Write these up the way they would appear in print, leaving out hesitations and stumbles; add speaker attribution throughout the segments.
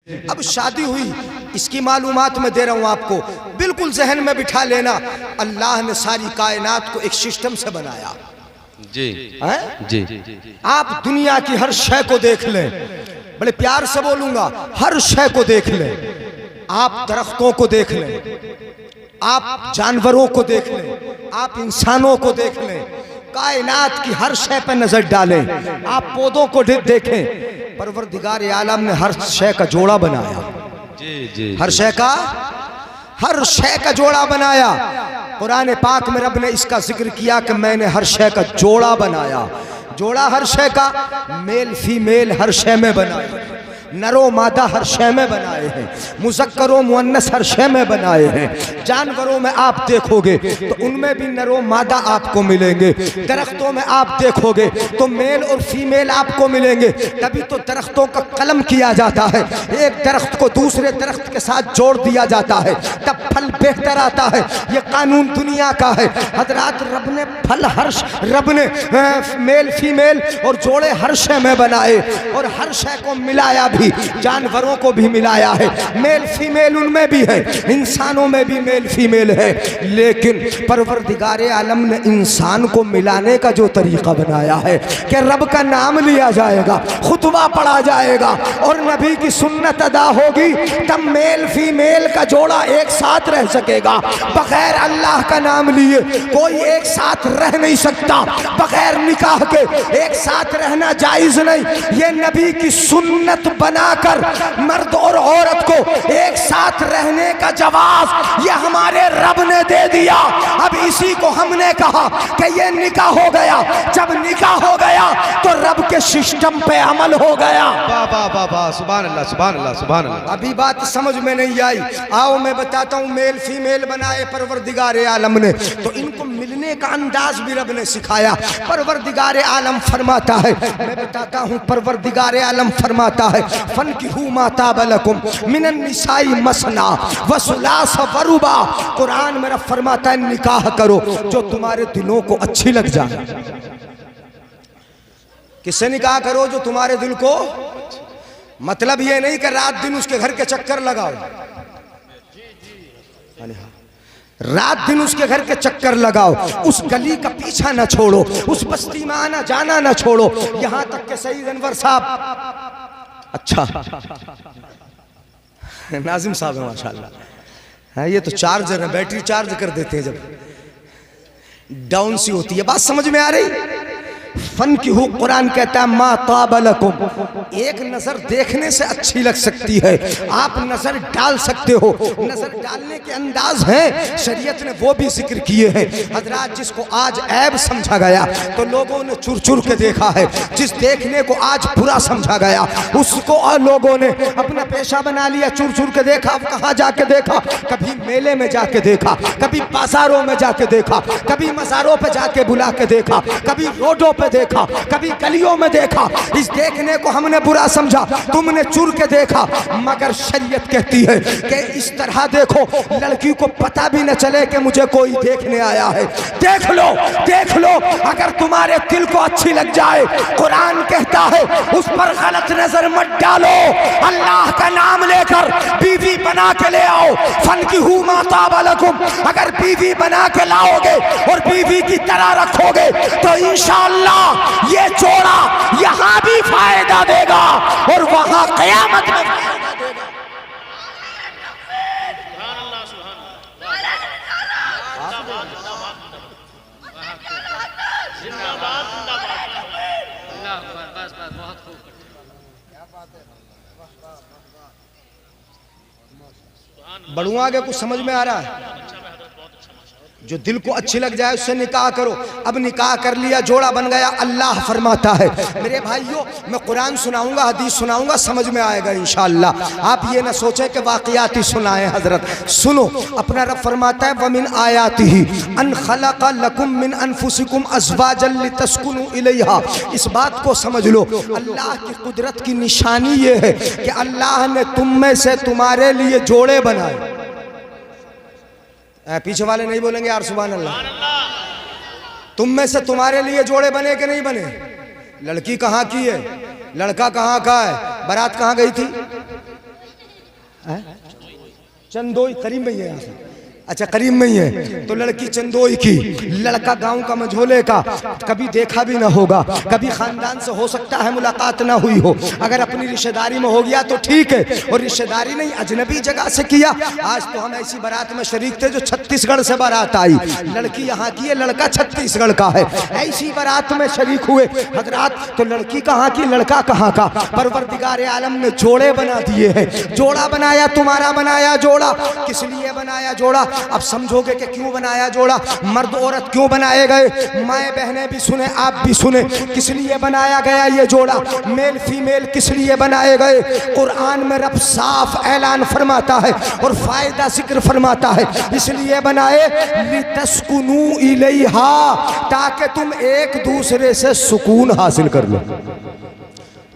Speaker 1: अब शादी हुई, इसकी मालूमात मैं दे रहा हूँ आपको, बिल्कुल जहन में बिठा लेना। अल्लाह ने सारी कायनात को एक सिस्टम से बनाया
Speaker 2: जी
Speaker 1: जी। आप दुनिया की हर शय को देख लें, बड़े प्यार से बोलूंगा, हर शय को देख लें। आप दरख्तों को देख लें, आप जानवरों को देख लें, आप इंसानों को देख लें, कायनात की हर शय पर नजर डालें, आप पौधों को देखें। परवरदिगार आलम ने हर शय का जोड़ा बनाया जी। हर शय का जोड़ा बनाया। कुरान पाक में रब ने इसका जिक्र किया कि मैंने हर शय का जोड़ा बनाया। जोड़ा हर शय का, मेल फीमेल हर शय में बनाया, नरो मादा हर शय में बनाए हैं, मुज़क्करो मुअन्नस हर शय में बनाए हैं। जानवरों में आप देखोगे तो उनमें भी नरो मादा आपको मिलेंगे। दरख्तों में आप देखोगे तो मेल और फीमेल आपको मिलेंगे। तभी तो दरख्तों का कलम किया जाता है, एक दरख्त को दूसरे दरख्त के साथ जोड़ दिया जाता है, तब फल बेहतर आता है। ये कानून दुनिया का है हजरात। रब ने फल रब ने मेल फीमेल और जोड़े हर शय में बनाए, और हर शय को मिलाया भी, जानवरों को भी मिलाया है। मेल फीमेल उनमें भी है, इंसानों में भी मेल फीमेल है। लेकिन परवरदिगार आलम ने इंसान को मिलाने का जो तरीका बनाया है कि रब का नाम लिया जाएगा, खुतबा पढ़ा जाएगा और नबी की सुन्नत अदा होगी, तब मेल फीमेल का जोड़ा एक साथ रह सकेगा। बगैर अल्लाह का नाम लिए कोई एक साथ रह नहीं सकता। बगैर निकाह के एक साथ रहना जायज नहीं। ये नबी की सुन्नत बनाकर मर्द और औरत को एक साथ रहने का जवाब ये हमारे रब ने दे दिया। अब इसी को हमने कहा कि ये निकाह हो गया। जब निकाह हो गया तो रब के सिस्टम पे अमल हो गया।
Speaker 2: सुभान अल्लाह, सुभान अल्लाह, सुभान अल्लाह।
Speaker 1: अभी बात समझ में नहीं आई, आओ मैं बताता हूँ। मेल फीमेल बनाए परवरदिगार आलम ने, तो इनको मिलने का अंदाज भी रब ने सिखाया। परवरदिगार आलम फरमाता है, मैं बताता हूँ, परवरदिगार आलम फरमाता है, फनकिहू मा ताब लकुम मिनन निसाई मसना व सुलास व रुबा। कुरान मेरा फरमाता है, निकाह करो जो तुम्हारे दिलों को अच्छी लग जाए। किससे निकाह करो? जो तुम्हारे दिल को, मतलब ये नहीं कि रात दिन उसके घर के चक्कर लगाओ, रात दिन उसके घर के चक्कर लगाओ, उस गली का पीछा न छोड़ो, उस बस्ती में आना जाना न छोड़ो। यहां तक के सईद अनवर साहब, अच्छा नाजिम साहब है माशाल्लाह, ये तो चार्जर है, बैटरी चार्ज कर देते हैं जब डाउन सी होती है। बात समझ में आ रही? फन की हु कुरान कहता है मा ताब लकुम, एक नजर देखने से अच्छी लग सकती है, आप नजर डाल सकते हो। नजर डालने के अंदाज हैं, शरीयत ने वो भी जिक्र किए हैं। हजरात, जिसको आज ऐब समझा गया तो लोगों ने चुर चुर के देखा है, जिस देखने को आज बुरा समझा गया उसको और लोगों ने अपना पेशा बना लिया, चुर चुर के देखा। अब कहाँ जाके देखा? कभी मेले में जाके देखा, कभी बाजारों में जाके देखा, कभी मज़ारों पे जाके बुला के देखा, कभी रोडों पे देखा, कभी गलियों में देखा। इस देखने को हमने बुरा समझा, तुमने चुर के देखा। मगर शरीयत कहती है कि इस तरह देखो, लड़की को पता भी न चले कि मुझे कोई देखने आया है। देख लो, देख लो, अगर तुम्हारे दिल को अच्छी लग जाए, कुरान कहता है उस पर गलत नजर मत डालो। अल्लाह का नाम लेकर बीवी बना के ले आओ। फनकिहू मा ताब लकुम, अगर बीवी बना के लाओगे और बीवी की तरह रखोगे तो इंशाअल्लाह ये जोड़ा यहां भी फायदा देगा और वहां कयामत में फायदा देगा। बढ़ूं आगे, कुछ समझ में आ रहा है? जो दिल को अच्छी लग जाए उससे निकाह करो। अब निकाह कर लिया, जोड़ा बन गया। अल्लाह फरमाता है, मेरे भाइयों, मैं कुरान सुनाऊंगा, हदीस सुनाऊंगा, समझ में आएगा इंशाअल्लाह। आप ये ना सोचें कि वाक़ियाती सुनाए। हजरत सुनो, अपना रब फरमाता है, वमिन आयातिही अन खलक़ा लकुम मिन अनफुसिकुम अज़वाजन लितस्कुनु इलैहा। इस बात को समझ लो, अल्लाह की कुदरत की निशानी ये है कि अल्लाह ने तुम में से तुम्हारे लिए जोड़े बनाए। पीछे वाले नहीं बोलेंगे यार सुभान अल्लाह। तुम में से तुम्हारे लिए जोड़े बने कि नहीं बने? लड़की कहाँ की है, लड़का कहाँ का है, बारात कहाँ गई थी? चंदोई करीब में ही है यहाँ से। अच्छा करीब में ही है। तो लड़की चंदोई की, लड़का गांव का मझोले का, कभी देखा भी ना होगा, कभी खानदान से हो सकता है मुलाकात ना हुई हो। अगर अपनी रिश्तेदारी में हो गया तो ठीक है, और रिश्तेदारी नहीं अजनबी जगह से किया। आज तो हम ऐसी बारात में शरीक थे जो छत्तीसगढ़ से बारात आई, लड़की यहाँ की है, लड़का छत्तीसगढ़ का है। ऐसी बारात में शरीक हुए हजरात, तो लड़की कहाँ की लड़का कहाँ का। परवरदिगार आलम ने जोड़े बना दिए हैं। जोड़ा बनाया, तुम्हारा बनाया जोड़ा, किस लिए बनाया जोड़ा? अब समझोगे कि क्यों बनाया जोड़ा, मर्द औरत क्यों बनाए गए। माएँ बहनें भी सुने, आप भी सुने, किस लिए बनाया गया ये जोड़ा। मेल फीमेल किस लिए बनाए गए। कुरान में रब साफ ऐलान फरमाता है और फायदा जिक्र फरमाता है, इसलिए बनाए लितस्कुनू इलैहा, ताकि तुम एक दूसरे से सुकून हासिल कर लो।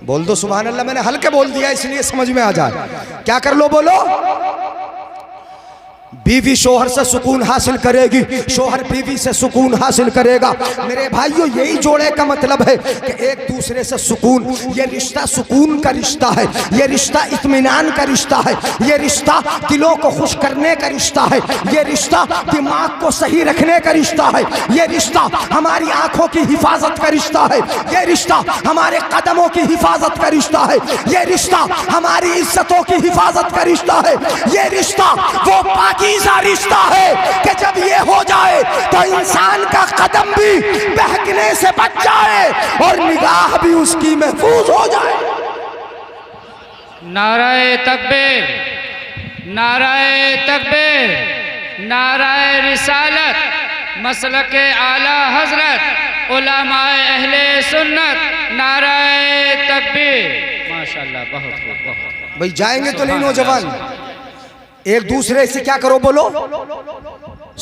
Speaker 1: बोल दो सुभान अल्लाह। मैंने हल्के बोल दिया इसलिए समझ में आ जाए। क्या कर लो बोलो। बीवी शोहर से सुकून हासिल करेगी, शोहर बीवी से सुकून हासिल करेगा। मेरे भाइयों यही जोड़े का मतलब है कि एक दूसरे से सुकून। ये रिश्ता सुकून का रिश्ता है, ये रिश्ता इत्मीनान का रिश्ता है, ये रिश्ता दिलों को खुश करने का रिश्ता है, ये रिश्ता दिमाग को सही रखने का रिश्ता है, ये रिश्ता हमारी आंखों की हिफाजत का रिश्ता है, ये रिश्ता हमारे कदमों की हिफाजत का रिश्ता है, ये रिश्ता हमारी इज्जतों की हिफाजत का रिश्ता है, ये रिश्ता वो पाकीज़ा रिश्ता है कि जब ये हो जाए तो इंसान का कदम भी बहकने से बच जाए और निगाह भी उसकी महफूज हो जाए।
Speaker 3: नाराए तकबीर, नाराए तकबीर, नाराए रिसालत, मसलके आला हजरत, उलमाए अहले सुन्नत, नाराए तकबीर। माशाल्लाह, बहुत खूब, बहुत।
Speaker 1: भाई जाएंगे तो नहीं नौजवान, एक दूसरे से क्या करो बोलो,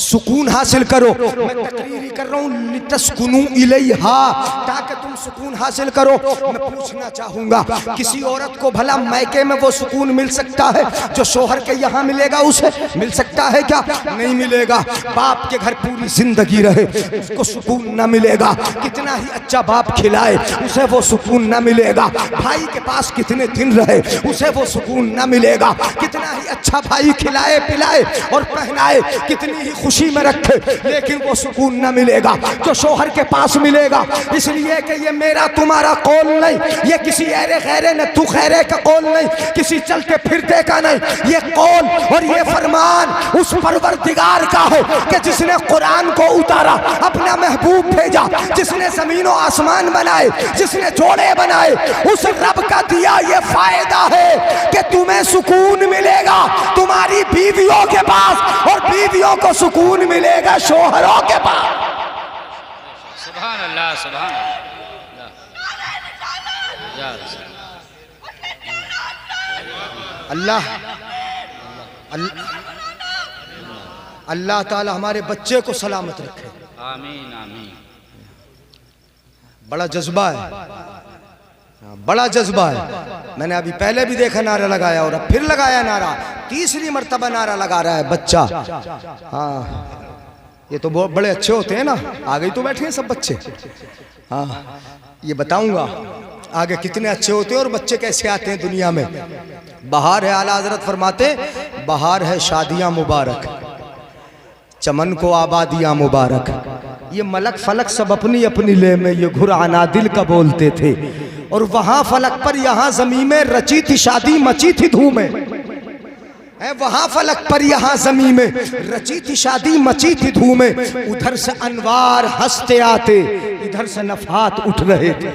Speaker 1: सुकून हासिल करो। मैं तकरीर कर रहा हूँ लितस्कुनू इलैहा, ताकि तुम सुकून हासिल करो। मैं पूछना चाहूँगा, किसी औरत को भला मैके में वो सुकून मिल सकता है जो शोहर के यहाँ मिलेगा? उसे मिल सकता है क्या? नहीं मिलेगा। बाप के घर पूरी जिंदगी रहे उसको सुकून न मिलेगा, कितना ही अच्छा बाप खिलाए उसे वो सुकून न मिलेगा। भाई के पास कितने दिन रहे उसे वो सुकून न मिलेगा, कितना ही अच्छा भाई खिलाए पिलाए और पहनाए, कितनी ही खुशी में रखे, लेकिन वो सुकून न मिलेगा जो शोहर के पास मिलेगा। इसलिए कि ये मेरा तुम्हारा कौल नहीं, ये किसी ऐरे खैरे न तू खैरे का कौल नहीं, किसी चलते फिरते का नहीं, ये कौल और ये फरमान उस परवरदिगार का है कि जिसने कुरान को उतारा, अपना महबूब भेजा, जिसने जमीन और आसमान बनाए, जिसने जोड़े बनाए, उस रब का दिया ये फायदा है कि तुम्हें सुकून मिलेगा तुम्हारी बीवियों के पास और बीवियों को सुकून मिलेगा शोहरों के पास।
Speaker 3: सुभान अल्लाह, सुभान
Speaker 1: अल्लाह। अल्लाह ताला हमारे बच्चे को सलामत रखे।
Speaker 3: आमीन, आमीन।
Speaker 1: बड़ा जज्बा है, बड़ा जज्बा है। मैंने अभी पहले भी देखा नारा लगाया और अब फिर लगाया नारा, तीसरी मर्तबा नारा लगा रहा है बच्चा। हाँ ये तो बहुत बड़े अच्छे होते हैं ना, आगे तो बैठे हैं सब बच्चे। हाँ ये बताऊंगा आगे कितने अच्छे होते हैं और बच्चे कैसे आते हैं दुनिया में। बहार है, आला हजरत फरमाते बहार है शादियां मुबारक, चमन को आबादियां मुबारक। ये मलक फलक सब अपनी अपनी ले में ये घुर अनादिल का बोलते थे, और वहां फलक पर यहाँ जमीन में रची थी शादी, मची थी धूमें। वहां फलक पर यहाँ जमीन में रची थी शादी, मची थी धूमें। उधर से अनवार हंसते आते, इधर से नफात उठ रहे थे,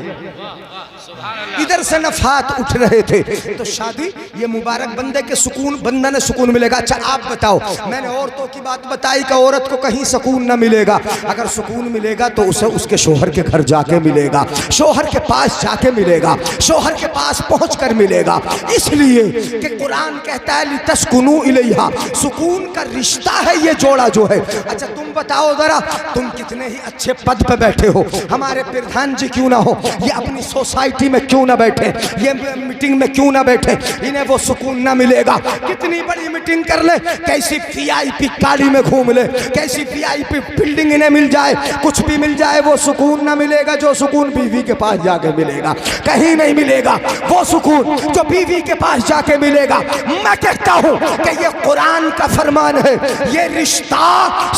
Speaker 1: इधर से नफात उठ रहे थे। तो शादी ये मुबारक बंदे के सुकून, बंदा ने सुकून मिलेगा। अच्छा आप बताओ, मैंने औरतों की बात बताई कि औरत को कहीं सुकून न मिलेगा। अगर सुकून मिलेगा तो उसे उसके शोहर के घर जाके मिलेगा, शोहर के पास जाके मिलेगा, शोहर के पास पहुंचकर मिलेगा। इसलिए कि कुरान कहता है लितस्कुनू इलैहा, सुकून का रिश्ता है ये जोड़ा जो है। अच्छा तुम बताओ जरा, तुम कितने ही अच्छे पद पे बैठे हो, हमारे प्रधान जी क्यों ना हो, ये अपनी सोसाइटी में क्यों ना बैठे, ये मीटिंग में क्यों ना बैठे, इन्हें वो सुकून ना मिलेगा। कितनी बड़ी मीटिंग कर ले, कैसी VIP गाड़ी में घूम ले, कैसी VIP बिल्डिंग इन्हें मिल जाए, कुछ भी मिल जाए, वो सुकून ना मिलेगा जो सुकून बीवी के पास जाके मिलेगा। कहीं नहीं मिलेगा वो सुकून जो बीवी के पास जाके मिलेगा। मैं कहता हूं कि ये कुरान का फरमान है, ये रिश्ता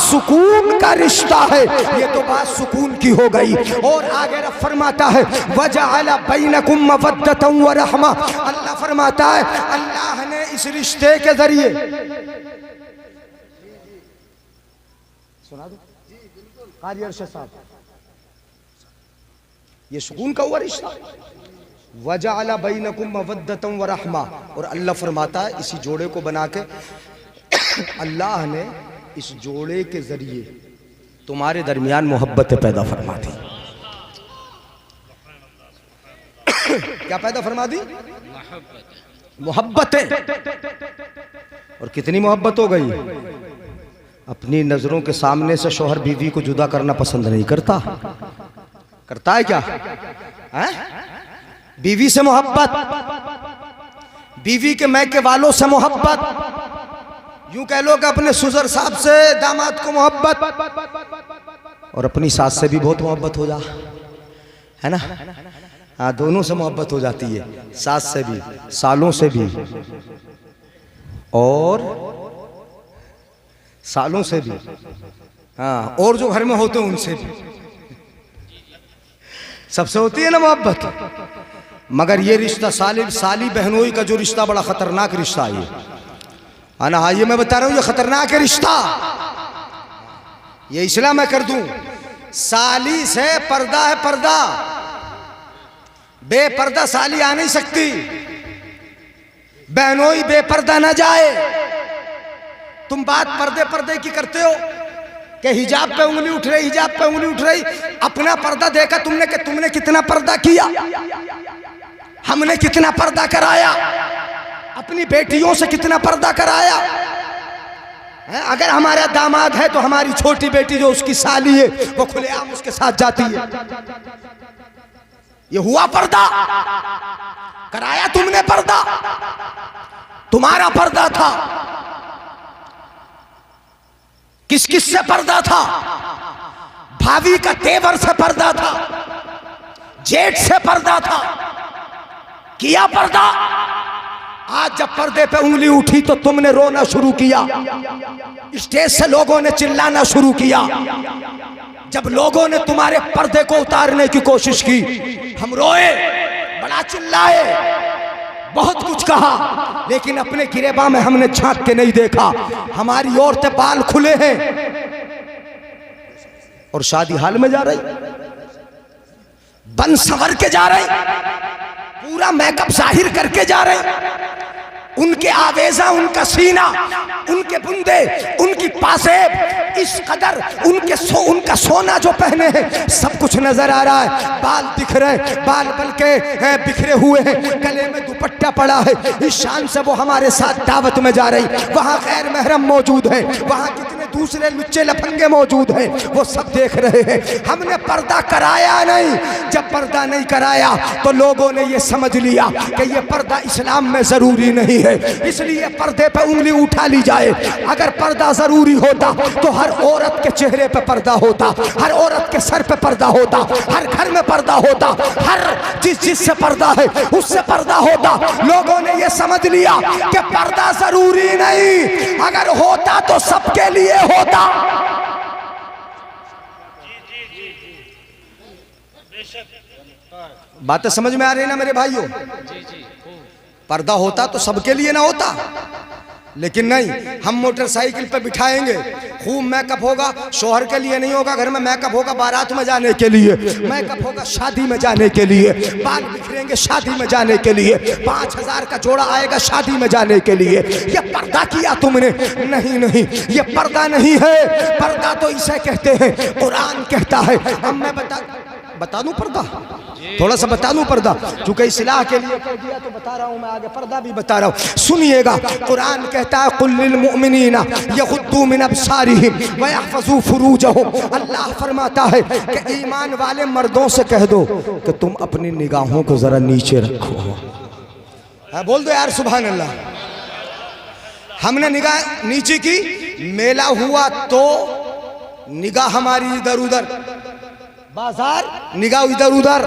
Speaker 1: सुकून का रिश्ता है। ये तो बात सुकून की हो गई। और आगे रब फरमाता है वजअल बैनकुम मवद्दतन व रहमा, अल्लाह फरमाता है अल्लाह ने इस रिश्ते के जरिए, सुना दो कारी अरशद साहब, ये सुकून का हुआ रिश्ता। वजअल बैनकुम मवद्दतन व रहमा, और अल्लाह फरमाता है इसी जोड़े को बना के अल्लाह ने इस जोड़े के जरिए तुम्हारे दरमियान मोहब्बत पैदा फरमा दी। क्या पैदा फरमा दी? मोहब्बत। और कितनी मोहब्बत हो गई, अपनी नजरों के सामने से शौहर बीवी को जुदा करना पसंद नहीं करता। करता है क्या? है? बीवी से मोहब्बत, बीवी के मैके वालों से मोहब्बत, यूं कह लो कि अपने सुजर साहब से दामाद को मोहब्बत, और अपनी सास से भी बहुत मोहब्बत हो जा, है ना? हाँ, दोनों से मोहब्बत हो जाती है, सास से भी, सालों से भी, और सालों से भी, हाँ, और जो घर में होते हैं उनसे भी, सबसे होती है ना मोहब्बत। मगर ये रिश्ता साली बहनोई का जो रिश्ता बड़ा खतरनाक रिश्ता है, है ना? हाँ, ये मैं बता रहा हूं, ये खतरनाक है रिश्ता। ये इसलिए मैं कर दूं, साली से पर्दा है, पर्दा। बेपर्दा साली आ नहीं सकती, बहनोई बेपर्दा ना जाए। तुम बात पर्दे पर्दे की करते हो कि हिजाब पे उंगली उठ रही, हिजाब पे उंगली उठ रही। अपना पर्दा देखा तुमने कि तुमने कितना पर्दा किया, हमने कितना पर्दा कराया, अपनी बेटियों से कितना पर्दा कराया है? अगर हमारा दामाद है तो हमारी छोटी बेटी जो उसकी साली है वो खुलेआम उसके साथ जाती है। ये हुआ पर्दा? कराया तुमने पर्दा? तुम्हारा पर्दा था। किस किस से पर्दा था? भाभी का तेवर से पर्दा था, जेठ से पर्दा था, किया पर्दा। आज जब पर्दे पे उंगली उठी तो तुमने रोना शुरू किया, स्टेज से लोगों ने चिल्लाना शुरू किया। जब लोगों ने तुम्हारे पर्दे को उतारने की कोशिश की, हम रोए, बड़ा चिल्लाए, बहुत कुछ कहा, लेकिन अपने गिरेबा में हमने झांक के नहीं देखा। हमारी औरतें बाल खुले हैं और शादी हाल में जा रही, बन संवर के जा रही, पूरा मेकअप जाहिर करके जा रहे। उनके आवेजा, उनका सीना, उनके बुंदे, उनकी पासेब, इस कदर उनका सोना जो पहने हैं सब कुछ नजर आ रहा है। बाल दिख रहे, बाल बल्कि बिखरे हुए हैं, गले में दुपट्टा पड़ा है। इस शान से वो हमारे साथ दावत में जा रही, वहाँ गैर महरम मौजूद है, वहाँ कितने दूसरे लुच्चे लफंगे मौजूद हैं, वो सब देख रहे हैं। हमने पर्दा कराया नहीं। जब पर्दा नहीं कराया तो लोगों ने ये समझ लिया कि ये पर्दा इस्लाम में जरूरी नहीं है, इसलिए पर्दे पे उंगली उठा ली जाए। अगर पर्दा जरूरी होता तो हर औरत के चेहरे पे पर्दा होता, हर औरत के सर पे पर्दा होता, हर घर में पर्दा होता, हर जिससे पर्दा है उससे पर्दा होता। लोगों ने ये समझ लिया कि पर्दा जरूरी नहीं, अगर होता तो सबके लिए होता। बातें समझ में आ रही ना मेरे भाइयों? पर्दा होता तो सबके लिए ना होता, लेकिन नहीं, हम मोटरसाइकिल पे बिठाएंगे, खूब मेकअप होगा, शोहर के लिए नहीं होगा, घर में मेकअप होगा बारात में जाने के लिए, मेकअप होगा शादी में जाने के लिए, बाल बिखरेंगे शादी में जाने के लिए, 5000 का जोड़ा आएगा शादी में जाने के लिए। ये पर्दा किया तुमने? नहीं नहीं, ये पर्दा नहीं है। पर्दा तो इसे कहते हैं, कुरान कहता है। अब मैं बता बता दूं पर्दा, थोड़ा सा बता दूं पर्दा, चूंकि इस्लाह के लिए कह दिया तो बता रहा हूं मैं, आगे पर्दा भी बता रहा हूं। सुनिएगा, कुरान कहता है कुल लिल मुमिनीना यगुद्दू मिन अबसारिहिम व यहफज़ू फुरूजहुम। अल्लाह फरमाता है कि ईमान वाले मर्दों से कह दो कि तुम अपनी निगाहों को जरा नीचे रखो। बोल दो यार सुभान अल्लाह। हमने निगाह नीचे की, मेला हुआ तो निगाह हमारी इधर उधर, बाजार निगाह इधर उधर,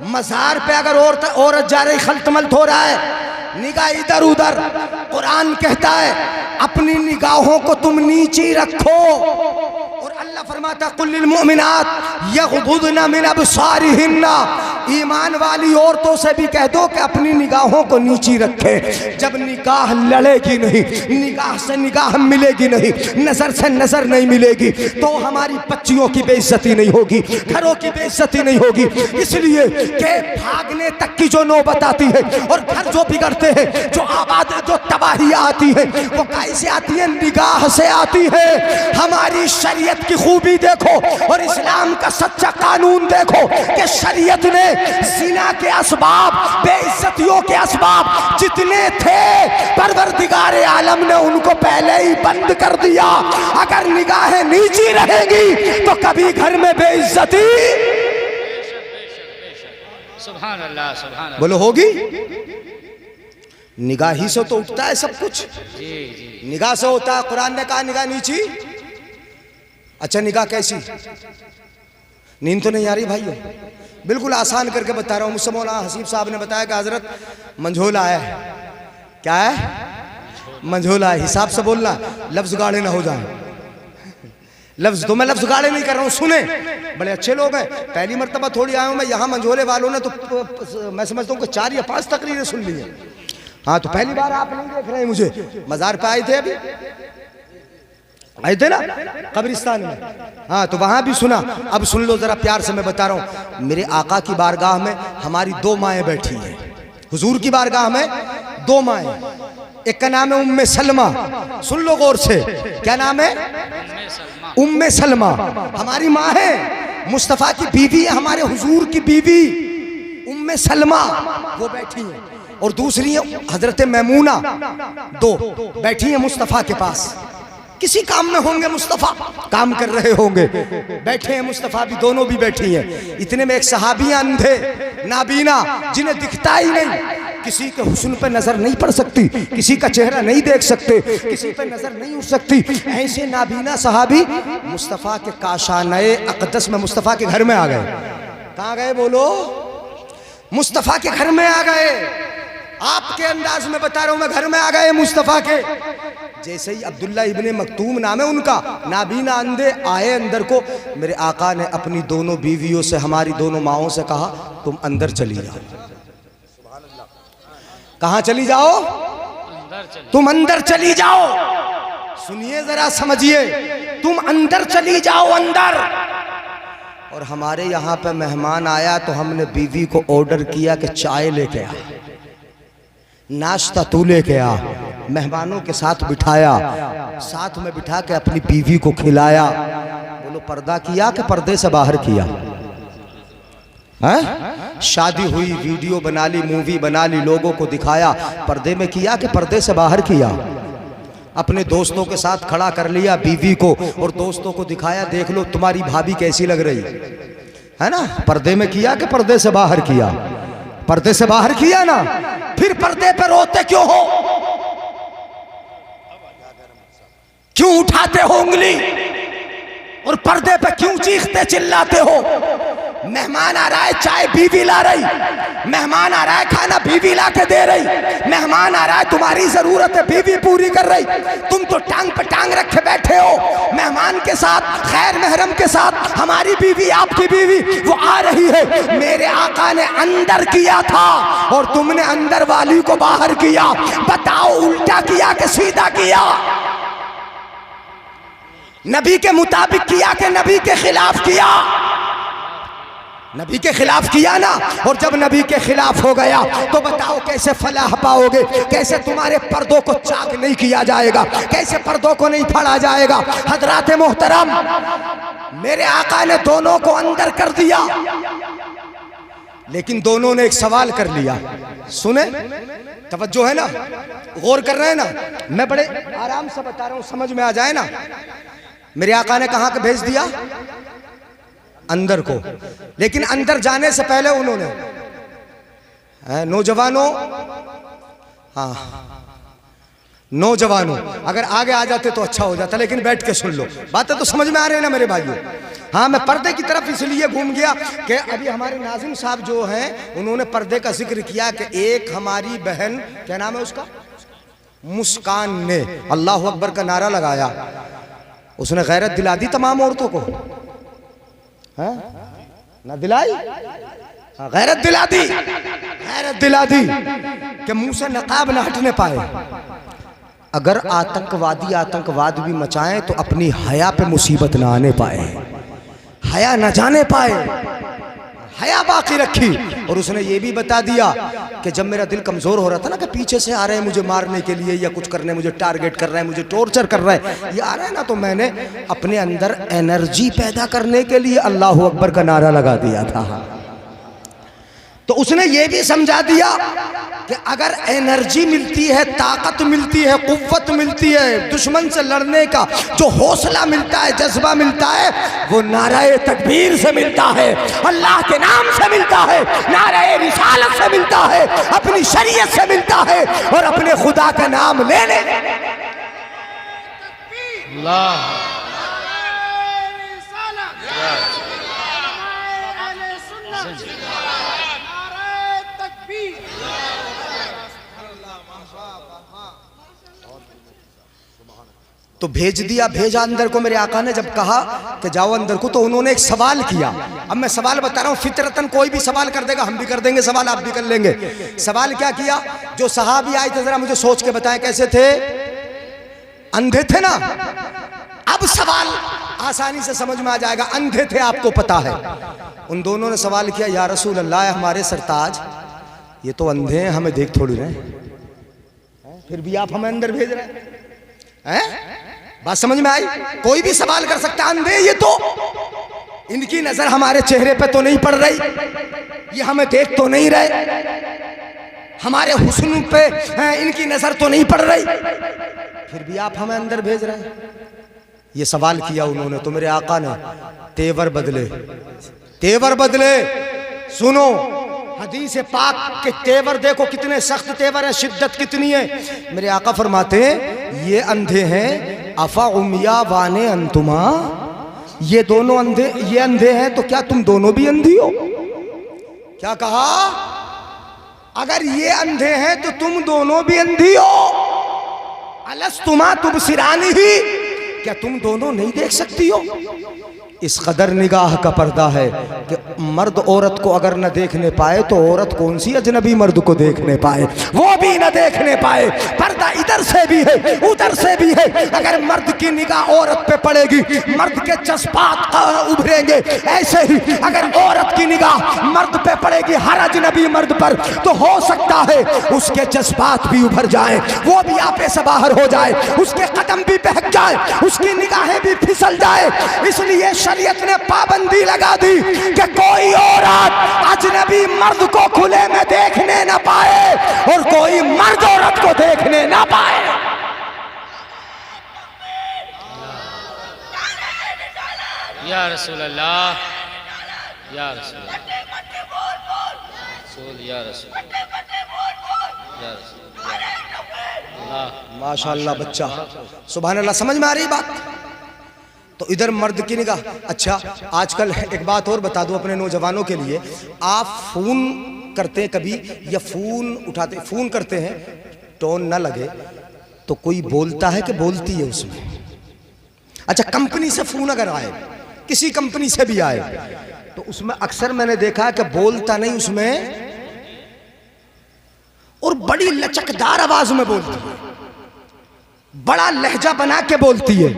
Speaker 1: मज़ार पे अगर औरत जा रही खलतमल्त हो रहा है, निगाह इधर उधर। कुरान कहता है अपनी निगाहों को तुम नीचे रखो। और अल्लाह फरमाता कुल्लिल मुमिनात यगुद्दुना मिन अबसारिहिन्ना, ईमान वाली औरतों से भी कह दो कि अपनी निगाहों को नीचे रखे। जब निगाह लड़ेगी नहीं, निगाह से निगाह मिलेगी नहीं, नजर से नजर नहीं मिलेगी, तो हमारी बच्चियों की बेइज्जती नहीं होगी, घरों की बेइज्जती नहीं होगी। इसलिए कि भागने तक की जो नौबत आती है और घर जो बिगड़ते हैं, जो आबाद, जो तबाहियां आती है, वो कैसे आती है? निगाह से आती है। हमारी शरीयत की खूबी देखो और इस्लाम का सच्चा कानून देखो कि शरीयत ने ज़िना के असबाब, बेइज्जतियों के असबाब जितने थे, परवरदिगार आलम ने उनको पहले ही बंद कर दिया। अगर निगाहें नीची रहेगी तो कभी घर में बेइज्जती,
Speaker 3: सुभान अल्लाह, सुभान अल्लाह।
Speaker 1: बोलो होगी? निगाह ही से तो उठता है सब कुछ,
Speaker 3: जी जी,
Speaker 1: निगाह से होता है। कुरान ने कहा निगाह नीची। अच्छा निगाह कैसी? नींद तो नहीं आ रही भाइयों? बिल्कुल आसान करके बता रहा हूँ। मुझसे मौलाना हसीब साहब ने बताया कि हजरत मंझोला है। क्या है? मंझोला है। हिसाब से बोलना, लफ्ज गाड़े ना हो जाए। लफ्ज तो मैं लफ्ज गाड़े नहीं कर रहा हूँ, सुने। बड़े अच्छे लोग हैं, पहली मर्तबा थोड़ी आया हूँ मैं यहाँ। मंझोले वालों ने तो मैं समझता हूँ कि 4 या 5 तकरीरें सुन ली हैं। हाँ, तो पहली बार आप नहीं देख रहे हैं मुझे। मज़ार पे आए थे, अभी आए थे ना कब्रिस्तान में। हाँ, तो वहाँ भी सुना। अब सुन लो जरा प्यार से, मैं बता रहा हूँ। मेरे आका की बारगाह में हमारी 2 माएँ बैठी हैं। हुजूर की बारगाह में 2 माएँ। एक का नाम है उम्मे सलमा। सुन लो गौर से, क्या नाम है? उम्मे सलमा हमारी माँ है, मुस्तफ़ा की बीवी है, हमारे हुजूर की बीवी उम्मे सलमा, वो बैठी है। और दूसरी है हजरत मैमूना, 2 बैठी है मुस्तफ़ा के पास। किसी काम में होंगे, मुस्तफ़ा काम कर रहे होंगे, बैठे हैं मुस्तफ़ा भी, दोनों भी बैठी हैं। इतने में एक सहाबी अंधे, नाबीना, जिन्हें दिखता ही नहीं, किसी के हुस्न पे नजर नहीं पड़ सकती, किसी का चेहरा नहीं देख सकते, किसी पे नजर नहीं उठ सकती, ऐसे नाबीना सहाबी मुस्तफ़ा के काशाने अक़दस में, मुस्तफ़ा के घर में आ गए। कहाँ गए बोलो? मुस्तफ़ा के घर में आ गए। आपके अंदाज में बता रहा हूं मैं, घर में आ गए मुस्तफ़ा के। जैसे ही अब्दुल्ला इब्ने मक्तूम नाम है उनका, नाबीना अंधे, आए अंदर को, मेरे आका ने अपनी दोनों बीवियों से, हमारी दोनों माओं से कहा तुम अंदर चली जाओ। कहाँ चली जाओ? तुम अंदर चली जाओ। सुनिए जरा, समझिए, तुम अंदर चली जाओ, अंदर। और हमारे यहाँ पे मेहमान आया तो हमने बीवी को ऑर्डर किया कि चाय लेके आ, नाश्ता तू लेके आ। मेहमानों के साथ बिठाया, साथ में बिठा के अपनी बीवी को खिलाया। बोलो पर्दा किया कि पर्दे से बाहर किया? है? शादी हुई, वीडियो बना ली, मूवी बना ली, लोगों को दिखाया, पर्दे में किया कि पर्दे से बाहर किया? अपने दोस्तों के साथ खड़ा कर लिया बीवी को और दोस्तों को दिखाया, देख लो तुम्हारी भाभी कैसी लग रही है ना? पर्दे में किया कि पर्दे से बाहर किया? पर्दे से बाहर किया ना। फिर पर्दे पर रोते क्यों हो? क्यों उठाते हो उंगली? और पर्दे पे क्यों चीखते चिल्लाते हो? मेहमान आ रहा है, चाय बीवी ला रही, मेहमान आ रहा है, खाना बीवी ला के दे रही, मेहमान आ रहा है, तुम्हारी जरूरत है, बीवी पूरी कर रही। तुम तो टांग पे टांग रखे बैठे हो। मेहमान के साथ, खैर महरम के साथ, हमारी बीवी, आपकी बीवी वो आ रही है। मेरे आका ने अंदर किया था और तुमने अंदर वाली को बाहर किया। बताओ उल्टा किया कि सीधा किया? नबी के मुताबिक किया कि नबी के खिलाफ किया? नबी के खिलाफ किया ना। और जब नबी के खिलाफ हो गया तो बताओ कैसे फलाह पाओगे? कैसे तुम्हारे पर्दों को चाक नहीं किया जाएगा? कैसे पर्दों को नहीं फाड़ा जाएगा? हजरात मोहतरम, मेरे आका ने दोनों को अंदर कर दिया, लेकिन दोनों ने एक सवाल कर लिया। सुने, तवज्जो है ना, गौर कर रहे हैं ना, मैं बड़े आराम से बता रहा हूं, समझ में आ जाए ना। मेरे आका ने कहां के भेज दिया? अंदर को। लेकिन अंदर जाने से पहले उन्होंने, नौजवानों, हाँ नौजवानों, अगर आगे आ जाते तो अच्छा हो जाता, लेकिन बैठ के सुन लो, बातें तो समझ में आ रही है ना मेरे भाइयों। हाँ, मैं पर्दे की तरफ इसलिए घूम गया कि अभी हमारे नाज़िम साहब जो हैं उन्होंने पर्दे का जिक्र किया कि एक हमारी बहन, क्या नाम है उसका, मुस्कान ने अल्लाह अकबर का नारा लगाया, उसने गैरत दिला दी तमाम औरतों को, है ना दिलाई? हाँ, गैरत दिला दी, गैरत दिला दी कि मुंह से नकाब न हटने पाए। अगर आतंकवादी आतंकवाद भी मचाएं तो अपनी हया पे मुसीबत ना आने पाए, हया न जाने पाए, हया बाकी रखी। और उसने ये भी बता दिया कि जब मेरा दिल कमजोर हो रहा था ना, कि पीछे से आ रहे हैं मुझे मारने के लिए या कुछ करने, मुझे टारगेट कर रहे हैं, मुझे टॉर्चर कर रहे हैं, ये आ रहा है ना, तो मैंने अपने अंदर एनर्जी पैदा करने के लिए अल्लाह अकबर का नारा लगा दिया था। तो उसने ये भी समझा दिया कि अगर एनर्जी मिलती है, ताकत मिलती है, कुव्वत मिलती है, दुश्मन से लड़ने का जो हौसला मिलता है, जज्बा मिलता है, वो नाराए तकबीर से मिलता है, अल्लाह के नाम से मिलता है, नाराए रिसालत से मिलता है, अपनी शरीयत से मिलता है, और अपने खुदा का नाम लेने। तो भेज दिया, भेजा अंदर को। मेरे आका ने जब कहा कि जाओ अंदर को, तो उन्होंने एक सवाल किया। अब मैं सवाल बता रहा हूँ, फितरतन कोई भी सवाल कर देगा, हम भी कर देंगे सवाल, आप भी कर लेंगे। सवाल क्या किया? जो सहाबी आए थे, जरा मुझे सोच के बताएं कैसे थे? अंधे थे ना। अब सवाल आसानी से समझ में आ जाएगा, अंधे थे, आपको पता है। उन दोनों ने सवाल किया, या रसूल अल्लाह, हमारे सरताज ये तो अंधे हैं, हमें देख थोड़ी रहे, फिर भी आप हमें अंदर भेज रहे हैं? बात समझ में आई? कोई भी सवाल कर सकता है, अंधे ये तो, इनकी नजर हमारे चेहरे पे तो नहीं पड़ रही, ये हमें देख तो नहीं रहे, हमारे हुस्न पे इनकी नजर तो नहीं पड़ रही, फिर भी आप हमें अंदर भेज रहे हैं। ये सवाल किया उन्होंने, तो मेरे आका ने तेवर बदले, तेवर बदले। सुनो, हदीस पाक के तेवर देखो, कितने सख्त तेवर है, शिद्दत कितनी है। मेरे आका फरमाते हैं, ये अंधे हैं, अफा उमिया वाने अंतुमा, ये दोनों अंधे, ये अंधे हैं तो क्या तुम दोनों भी अंधी हो? क्या कहा? अगर ये अंधे हैं तो तुम दोनों भी अंधी हो। अलस्तुमा तुबसिरानी ही, क्या तुम दोनों नहीं देख सकती हो? इस कदर निगाह का पर्दा है कि मर्द औरत को अगर न देखने पाए तो औरत कौन सी अजनबी मर्द को देखने पाए, वो भी न देखने पाए। पर्दा इधर से भी है, उधर से भी है। अगर मर्द की निगाह औरत पे पड़ेगी, मर्द के जज्बात उभरेंगे। ऐसे ही अगर औरत की निगाह मर्द पे पड़ेगी, हर अजनबी मर्द पर, तो हो सकता है उसके जज्बात भी उभर जाए, वो भी आपे से बाहर हो जाए, उसके कदम भी बहक जाए, उसकी निगाहें भी फिसल जाए। इसलिए शरीयत ने पाबंदी लगा दी कि कोई औरत अजनबी मर्द को खुले में देखने न पाए और कोई मर्द औरत को देखने न पाए।
Speaker 3: या रसूल अल्लाह, या रसूल अल्लाह, या रसूल अल्लाह,
Speaker 1: माशाअल्लाह बच्चा, सुभान अल्लाह। समझ में आ रही बात? तो इधर मर्द की निगाह। अच्छा, आजकल एक बात और बता दूं अपने नौजवानों के लिए, आप फोन करते हैं कभी, या फोन उठाते, फोन करते हैं, टोन ना लगे तो कोई बोलता है कि बोलती है उसमें। अच्छा, कंपनी से फोन अगर आए, किसी कंपनी से भी आए, तो उसमें अक्सर मैंने देखा कि बोलता नहीं उसमें, और बड़ी लचकदार आवाज में बोलती है, बड़ा लहजा बना के बोलती है,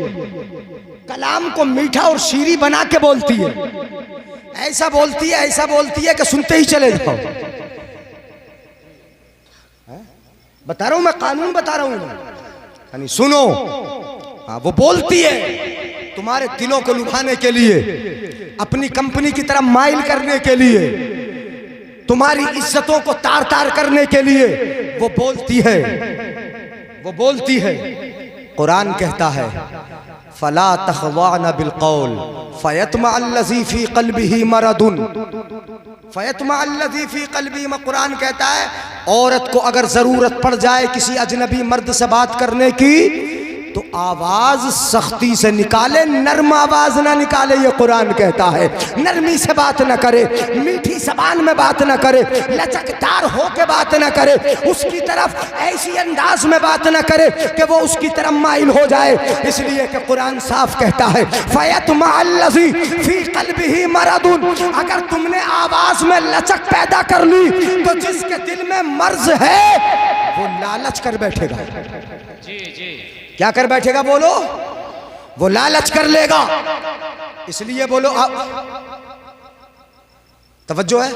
Speaker 1: कलाम को मीठा और शीरी बना के बोलती है। ऐसा बोलती है, ऐसा बोलती है कि सुनते ही चले जाओ। बता रहा हूं मैं, कानून बता रहा हूं, यानी सुनो। हाँ, वो बोलती है तुम्हारे दिलों को लुभाने के लिए, अपनी कंपनी की तरफ माइल करने के लिए, तुम्हारी इज्जतों को तार तार करने के लिए वो बोलती है, वो बोलती है। कुरान कहता है फला तखवाना बिलकौल फयतमा अल्लज़ी फी क़ल्बिही मरदुन, फयतमा अल्लज़ी फी क़ल्बिही। कुरान कहता है औरत को अगर ज़रूरत पड़ जाए किसी अजनबी मर्द से बात करने की तो आवाज सख्ती से निकाले, नर्म आवाज ना निकाले। ये कुरान कहता है नरमी से बात ना करे, मीठी जबान में बात ना करे, लचकदार हो के बात ना करे, उसकी तरफ ऐसी अंदाज में बात ना करे कि वो उसकी तरफ माइल हो जाए। इसलिए कि कुरान साफ कहता है फयतमा अल्लज़ी फी क़ल्बिही मरदुन, अगर तुमने आवाज में लचक पैदा कर ली तो जिसके दिल में मर्ज है वो लालच कर बैठेगा।
Speaker 3: जी जी,
Speaker 1: क्या कर बैठेगा? बोलो, वो लालच कर लेगा। इसलिए बोलो आप तवज्जो है,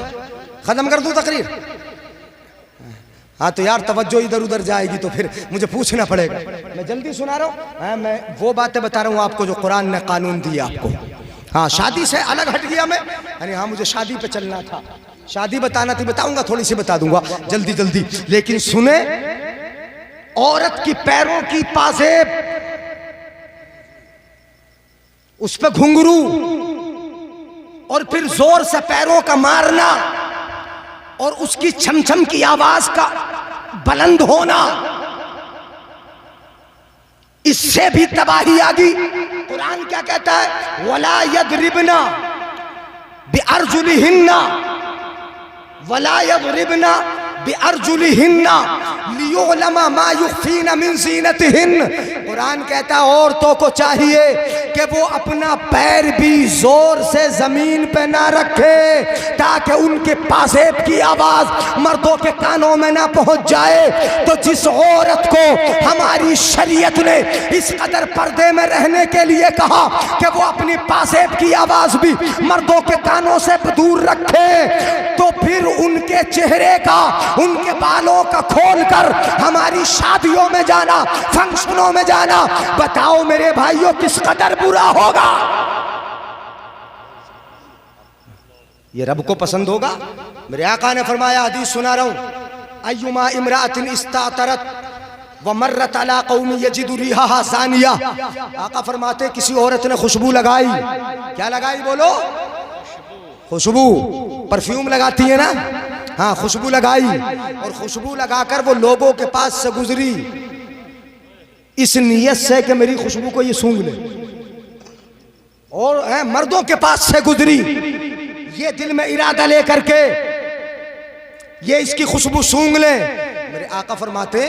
Speaker 1: खत्म कर दूं तकरीर? हाँ तो यार तवज्जो इधर उधर जाएगी तो फिर मुझे पूछना पड़ेगा। मैं जल्दी सुना रहा हूँ। हाँ मैं वो बातें बता रहा हूँ आपको जो कुरान ने कानून दिया आपको। हाँ शादी से अलग हट गया मैं, यानी हाँ मुझे शादी पे चलना था, शादी बताना थी, बताऊंगा, थोड़ी सी बता दूंगा जल्दी जल्दी। लेकिन सुने, औरत की पैरों की पाजेब, उस पे घुंघरू और फिर जोर से पैरों का मारना और उसकी छमछम की आवाज का बुलंद होना, इससे भी तबाही आ गई। कुरान क्या कहता है? वला यदरिबना बिअरजुलिहिन्ना, वला यदरिबना बिअरजुलिहिन्ना लियुअलमा मा युख्फीना मिन ज़ीनतिहिन्न। कुरान कहता है औरतों को चाहिए कि वो अपना पैर भी जोर से जमीन पे ना रखे ताकि उनके पासेब की आवाज मर्दों के कानों में ना पहुंच जाए। तो जिस औरत को हमारी शरीयत ने इस कदर पर्दे में रहने के लिए कहा कि वो अपनी पासेब की आवाज भी मर्दों के कानों से दूर रखे, तो फिर उनके चेहरे का, उनके बालों का खोल कर हमारी शादियों में जाना, फंक्शनों में जाना, बताओ मेरे भाइयों किस कदर बुरा होगा? ये रब को पसंद होगा? मेरे आका ने फरमाया, हदीस सुना रहा हूं, अय्युमा इमरातिन इस्तातरत व मर्रत अला कौमी यजिदु रिहाहा ज़ानिया। आका फरमाते किसी औरत ने खुशबू लगाई, क्या लगाई बोलो? खुशबू, परफ्यूम लगाती है ना, हाँ खुशबू लगाई, और खुशबू लगाकर वो लोगों के पास से गुजरी इस नियत से कि मेरी खुशबू को ये सूंघ ले, और मर्दों के पास से गुजरी ये दिल में इरादा लेकर के ये इसकी खुशबू सूंघ ले। मेरे आका फरमाते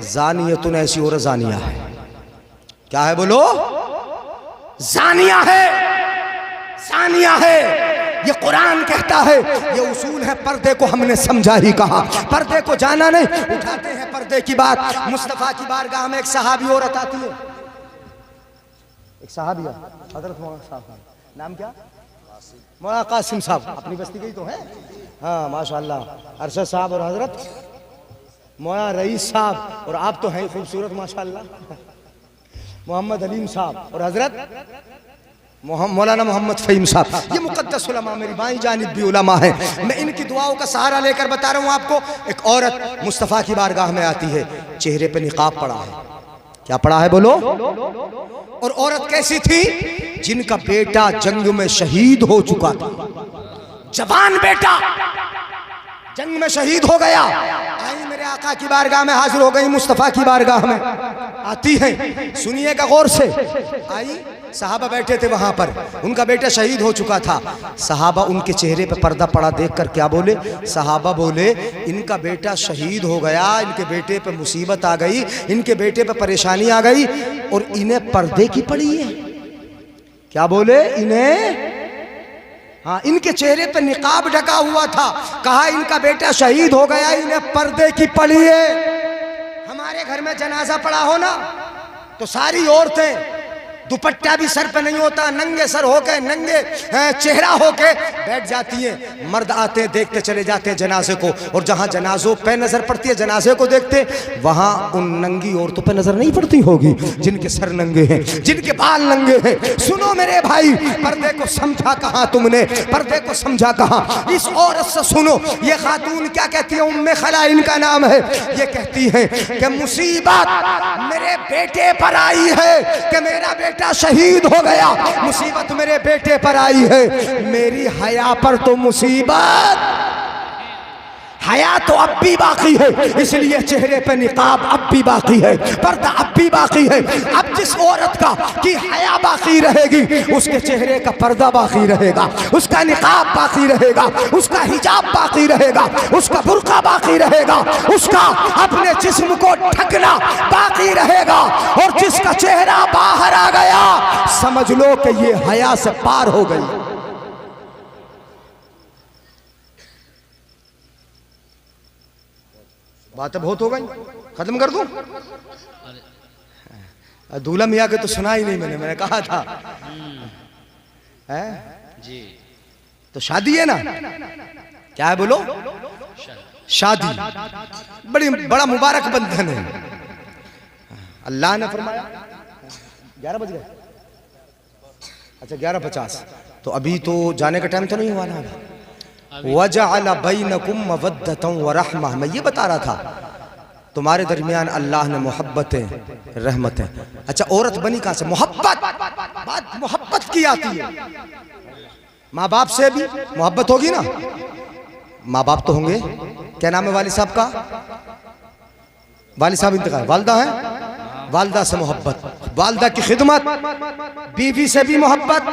Speaker 1: जानियतुन, ऐसी औरत जानिया है। क्या है बोलो? जानिया है, जानिया है। ये कुरान कहता है, ये उसूल है। पर्दे को हमने समझा ही कहा, पर्दे को जाना नहीं। उठाते हैं पर्दे की बात। मुस्तफा की बारगाह में एक सहाबी औरत आती है, एक सहाबिया, हजरत मौलाना साहब, नाम क्या? मौलाना कासिम साहब, अपनी बस्ती गई तो है। हाँ माशाअल्लाह, अरशद साहब और हजरत मौलाना रईस साहब, और आप तो हैं खूबसूरत माशाअल्लाह, मोहम्मद अलीम साहब और हजरत मौलाना मोहम्मद फ़हीम साहब। ये मुक़द्दस उलमा, मेरी बाईं जानिब भी उलमा है। मैं इनकी दुआओं का सहारा लेकर बता रहा हूँ आपको। एक औरत मुस्तफ़ा की बारगाह में आती है, चेहरे पे निकाब पड़ा है। क्या पड़ा है बोलो? और औरत कैसी थी? जिनका बेटा जंग में शहीद हो चुका था, जवान बेटा जंग में शहीद हो गया। आई मेरे आका की बारगाह में हाजिर हो गई, मुस्तफ़ा की बारगाह में आती है। सुनिएगा गौर से। आई, सहाबा बैठे थे वहां पर, उनका बेटा शहीद हो चुका था। सहाबा उनके चेहरे पे पर्दा पड़ा देखकर क्या बोले? सहाबा बोले इनका बेटा शहीद हो गया, इनके बेटे पे मुसीबत आ गई, इनके बेटे पे परेशानी आ गई, और इन्हें पर्दे की पड़ी है। क्या बोले? इन्हें, हाँ, इनके चेहरे पे निकाब ढका हुआ था। कहा इनका बेटा शहीद हो गया, इन्हें पर्दे की पड़ी है। हमारे घर में जनाजा पड़ा हो ना तो सारी औरतें दुपट्टा भी सर पे नहीं होता, नंगे सर होके, नंगे चेहरा होके बैठ जाती हैं। मर्द आते हैं, देखते चले जाते हैं जनाजे को, और जहां जनाजों पे नजर पड़ती है, जनाजे को देखते, वहां उन नंगी औरतों पे नजर नहीं पड़ती होगी जिनके सर नंगे हैं, जिनके बाल नंगे हैं। सुनो मेरे भाई, पर्दे को समझा कहां तुमने, पर्दे को समझा कहां? इस औरत से सुनो, ये खातून क्या कहती है, उम्मे खला इनका नाम है। ये कहती है कि मुसीबत मेरे बेटे पर आई है कि मेरा बेटा शहीद हो गया, मुसीबत मेरे बेटे पर आई है, मेरी हया पर तो मुसीबत, हया तो अब भी बाकी है, इसलिए चेहरे पे निकाब अब भी बाकी है, पर्दा अब भी बाकी है। अब जिस औरत का कि हया बाकी रहेगी, उसके चेहरे का पर्दा बाकी रहेगा, उसका निकाब बाकी रहेगा, उसका हिजाब बाकी रहेगा, उसका बुर्का बाकी रहेगा, उसका अपने जिस्म को ढकना बाकी रहेगा। और जिसका चेहरा बाहर आ गया, समझ लो कि ये हया से पार हो गई। बातें बहुत हो गई, खत्म कर दूं? दूल्हा मियाँ के तो सुना ही नहीं मैंने कहा था है
Speaker 3: जी।
Speaker 1: तो शादी है ना, क्या है बोलो? शादी बड़ा मुबारक बंधन है। अल्लाह ने फरमाया 11 बज गए, अच्छा 11:50, तो अभी तो जाने का टाइम तो नहीं हुआ ना। वजअल बैनकुम मवद्दतन व रहमा, मैं ये बता रहा था तुम्हारे दरमियान अल्लाह ने मोहब्बतें, रहमतें। अच्छा औरत बनी कहाँ से? मोहब्बत, बात मोहब्बत की आती है। माँ बाप से भी मोहब्बत होगी ना, माँ बाप तो होंगे। क्या नाम है वालिद साहब का? वालिद साहब इंतकाल, वालदा है, वालदा से मोहब्बत, वालदा की खिदमत, बीवी से भी मोहब्बत।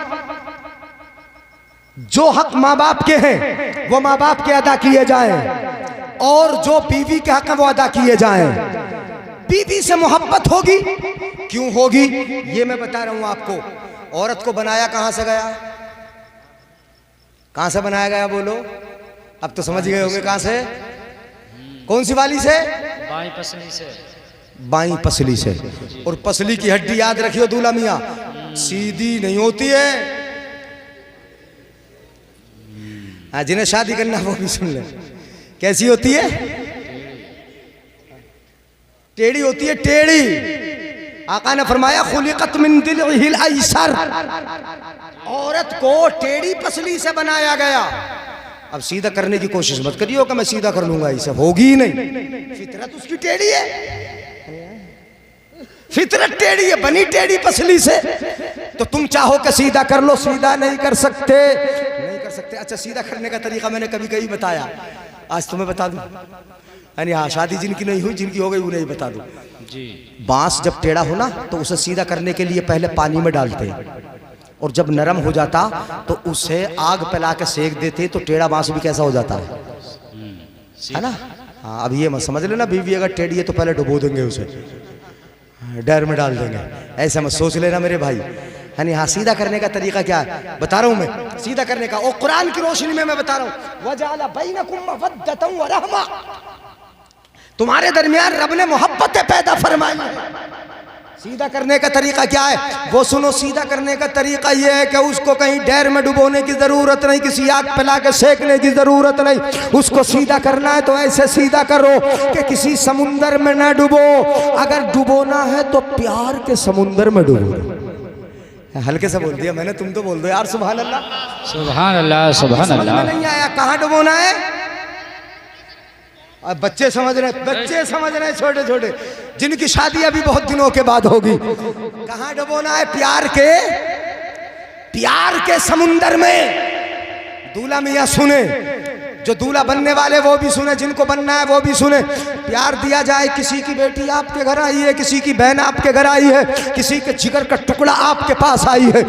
Speaker 1: जो हक माँ बाप के हैं वो माँ बाप के अदा किए जाएं, और जो बीवी के हक है वो अदा किए जाएं। बीवी से मोहब्बत होगी, क्यों होगी ये मैं बता रहा हूं आपको। औरत को बनाया कहां से गया? कहां से बनाया गया बोलो? अब तो समझ गए होंगे कहां से। कौन सी वाली से?
Speaker 3: बाईं पसली से।
Speaker 1: बाईं पसली से। और पसली की हड्डी याद रखियो दूल्हा मियाँ, सीधी नहीं होती है। जिन्हें शादी करना वो भी सुन ले, कैसी होती है? टेढ़ी होती है, टेढ़ी। आका ने फरमाया खुलिकत मिन दिल ऐसर, औरत को टेढ़ी पसली से बनाया गया। अब सीधा करने की कोशिश मत करियो कि मैं सीधा कर लूंगा, इसे होगी ही नहीं। फितरत उसकी टेढ़ी है, फितरत टेढ़ी है, बनी टेढ़ी पसली से। तो तुम चाहो कि सीधा कर लो, सीधा नहीं कर सकते, नहीं कर सकते। अच्छा सीधा करने का तरीका मैंने कभी कहीं बताया, आज तुम्हें बता दूं। यानी हाँ, शादी जिनकी नहीं हुई, जिनकी हो गई उन्हें बता दूं
Speaker 3: जी।
Speaker 1: बांस जब टेढ़ा हो ना तो उसे सीधा करने के लिए पहले पानी में डालते, और जब नरम हो जाता तो उसे आग पिला के सेक देते, तो टेढ़ा बांस भी कैसा हो जाता है ना। हाँ, अब ये मत समझ लेना बीवी अगर टेढ़ी है तो पहले डुबो देंगे उसे, डर में डाल देंगे, ऐसा मत सोच लेना मेरे भाई। यानी हाँ, सीधा करने का तरीका क्या है बता रहा हूं मैं, सीधा करने का। और कुरान की रोशनी में मैं बता रहा हूं, वजअल बैनकुम मवद्दतन व रहमा, तुम्हारे दरमियान रब ने मोहब्बतें पैदा फरमाई है। सीधा करने का तरीका क्या है वो सुनो। सीधा करने का तरीका यह है कि उसको कहीं डैर में डुबोने की जरूरत नहीं, किसी आग पिला के सेकने की जरूरत नहीं। उसको सीधा करना है तो ऐसे सीधा करो कि किसी समुंदर में ना डुबो। अगर डुबोना है तो प्यार के समुंदर में डुबो। हल्के से बोल दिया मैंने, तुम तो बोल दो यार सुभान अल्लाह,
Speaker 3: सुभान अल्लाह, सुभान अल्लाह।
Speaker 1: नहीं आया कहाँ डुबोना है? अब बच्चे समझ रहे, बच्चे समझ रहे, छोटे छोटे जिनकी शादी अभी बहुत दिनों के बाद होगी। कहाँ डुबोना है? प्यार के समुंदर में। दूल्हा मियाँ सुने, जो दूल्हा बनने वाले वो भी सुने, जिनको बनना है वो भी सुने। प्यार दिया जाए, किसी की बेटी आपके घर आई है, किसी की बहन आपके घर आई है, किसी के जिगर का टुकड़ा आपके पास आई है,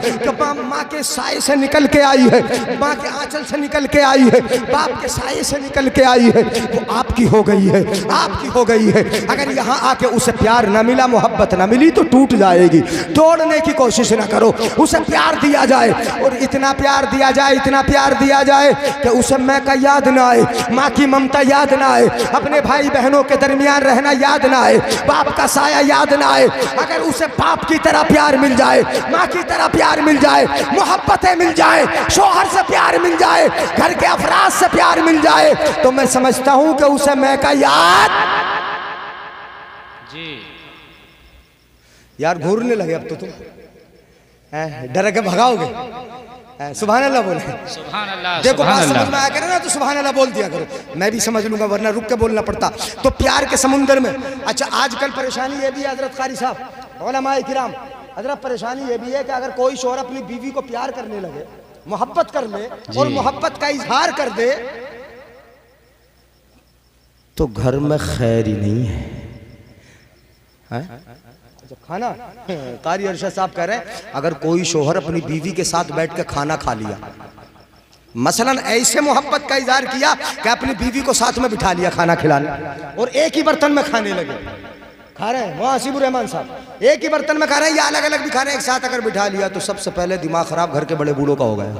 Speaker 1: माँ के साए से निकल के आई है, माँ के आंचल से निकल के आई है, बाप के साए से निकल के आई है, वो आपकी हो गई है, आपकी हो गई है। अगर यहाँ आके उसे प्यार न मिला, मोहब्बत न मिली तो टूट जाएगी। तोड़ने की कोशिश न करो, उसे प्यार दिया जाए, और इतना प्यार दिया जाए, इतना प्यार दिया जाए कि उसे मैं का याद याद ना आए, माँ की ममता याद ना आए, अपने भाई बहनों के दरमियान रहना याद ना आए, बाप का साया याद ना आए, अगर उसे बाप की तरह प्यार मिल जाए, माँ की तरह प्यार मिल जाए, मोहब्बतें मिल जाए, शौहर से प्यार मिल जाए, घर के अफराद से प्यार मिल जाए, तो मैं समझता हूं कि उसे मैं का याद
Speaker 3: जी।
Speaker 1: यार घूरने लगे अब तो तुम डर के भगाओगे। सुभान अल्लाह बोले।
Speaker 3: सुभान अल्लाह।
Speaker 1: देखो
Speaker 3: सुभान
Speaker 1: बात
Speaker 3: अल्लाह।
Speaker 1: समझ में आया करे ना तो सुभान अल्लाह बोल दिया करो, मैं भी समझ लूंगा, वरना रुक के बोलना पड़ता। तो प्यार के समुंदर में, अच्छा आजकल परेशानी ये भी है हजरत कारी साहब, उलमाए किराम, हजरत परेशानी ये भी है कि अगर कोई शौहर अपनी बीवी को प्यार करने लगे, मोहब्बत कर ले और मोहब्बत का इजहार कर दे, तो घर में खैर ही नहीं है। अच्छा खाना, कारी अरशद साहब कह रहे हैं अगर कोई शौहर अपनी बीवी के साथ बैठ के खाना खा लिया, मसलन ऐसे मोहब्बत का इजहार किया कि अपनी बीवी को साथ में बिठा लिया खाना खिलाने, और एक ही बर्तन में खाने लगे, खा रहे हैं मुआसिबुर रहमान साहब, एक ही बर्तन में खा रहे हैं या अलग अलग भी खा रहे हैं, एक साथ अगर बिठा लिया तो सबसे पहले दिमाग खराब घर के बड़े बूढ़ों का हो गया।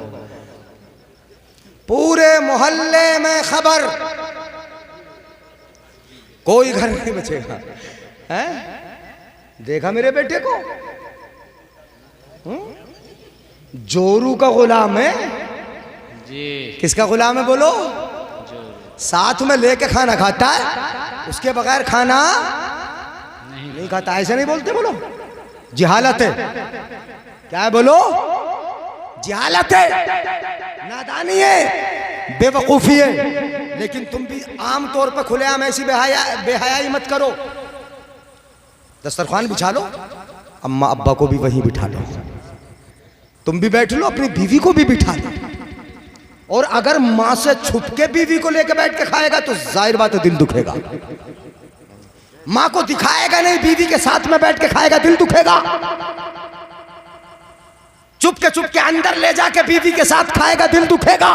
Speaker 1: पूरे मोहल्ले में खबर, कोई घर नहीं बचेगा। हैं? देखा मेरे बेटे को, जोरू का गुलाम है
Speaker 3: जी।
Speaker 1: किसका गुलाम है बोलो? साथ में लेके खाना खाता है, उसके बगैर खाना नहीं खाता। ऐसे नहीं बोलते, बोलो जिहालत है। क्या है बोलो? जिहालत है, नादानी है, बेवकूफी है। लेकिन तुम भी आम तौर पर खुलेआम ऐसी बेहयाई मत करो। दस्तरखान बिछा लो, अम्मा अब्बा को भी वहीं बिठा लो, तुम भी बैठ लो, अपनी बीवी को भी बिठा लो। और अगर मां से छुप के बीवी को लेकर बैठ के खाएगा तो जाहिर बात है दिल दुखेगा। मां को दिखाएगा नहीं, बीवी के साथ में बैठ के खाएगा, दिल दुखेगा। चुप के अंदर ले जाके बीवी के साथ खाएगा, दिल दुखेगा।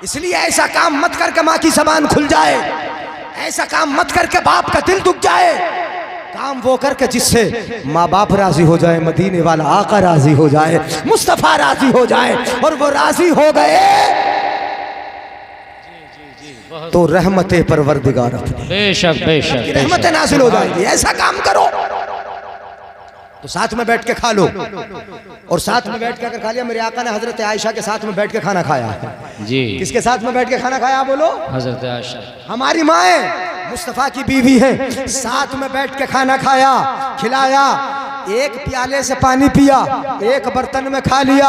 Speaker 1: इसलिए ऐसा काम मत करके मां की जबान खुल जाए, ऐसा काम मत करके बाप का दिल दुख जाए। काम वो करके जिससे माँ बाप राजी हो जाए, मदीने वाला आका राजी हो जाए, मुस्तफा राजी हो जाए, और वो राजी हो गए तो रहमते परवरदिगार अपनी
Speaker 3: बेशक बेशक
Speaker 1: रहमतें नाज़िल हो जाएगी। ऐसा काम करो तो साथ में बैठ के खा लो। और साथ में बैठ के अगर खा लिया, मेरे आका ने हजरत आयशा के साथ में बैठ के खाना खाया
Speaker 3: जी।
Speaker 1: किसके साथ में बैठ के खाना खाया बोलो?
Speaker 3: हजरत आयशा
Speaker 1: हमारी माँ है, मुस्तफा की बीवी है, साथ में बैठ के खाना खाया, खिलाया, एक प्याले से पानी पिया, एक बर्तन में खा लिया,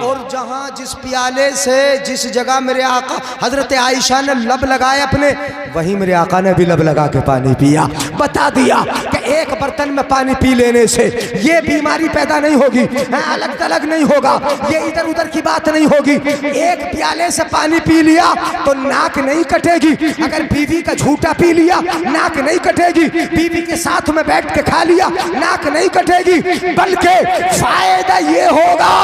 Speaker 1: और जहां जिस प्याले से जिस जगह मेरे आका हजरत आयशा ने लब लगाए अपने, वहीं मेरे आका ने भी लब लगा के पानी पिया। बता दिया कि एक बर्तन में पानी पी लेने से ये बीमारी पैदा नहीं होगी, अलग तलग नहीं होगा, ये इधर उधर की बात नहीं होगी। एक प्याले से पानी पी लिया तो नाक नहीं कटेगी, अगर बीवी का झूठा पी लिया नाक नहीं कटेगी, बीवी के साथ में बैठ के खा लिया नाक नहीं कटेगी, बल्कि फायदा ये होगा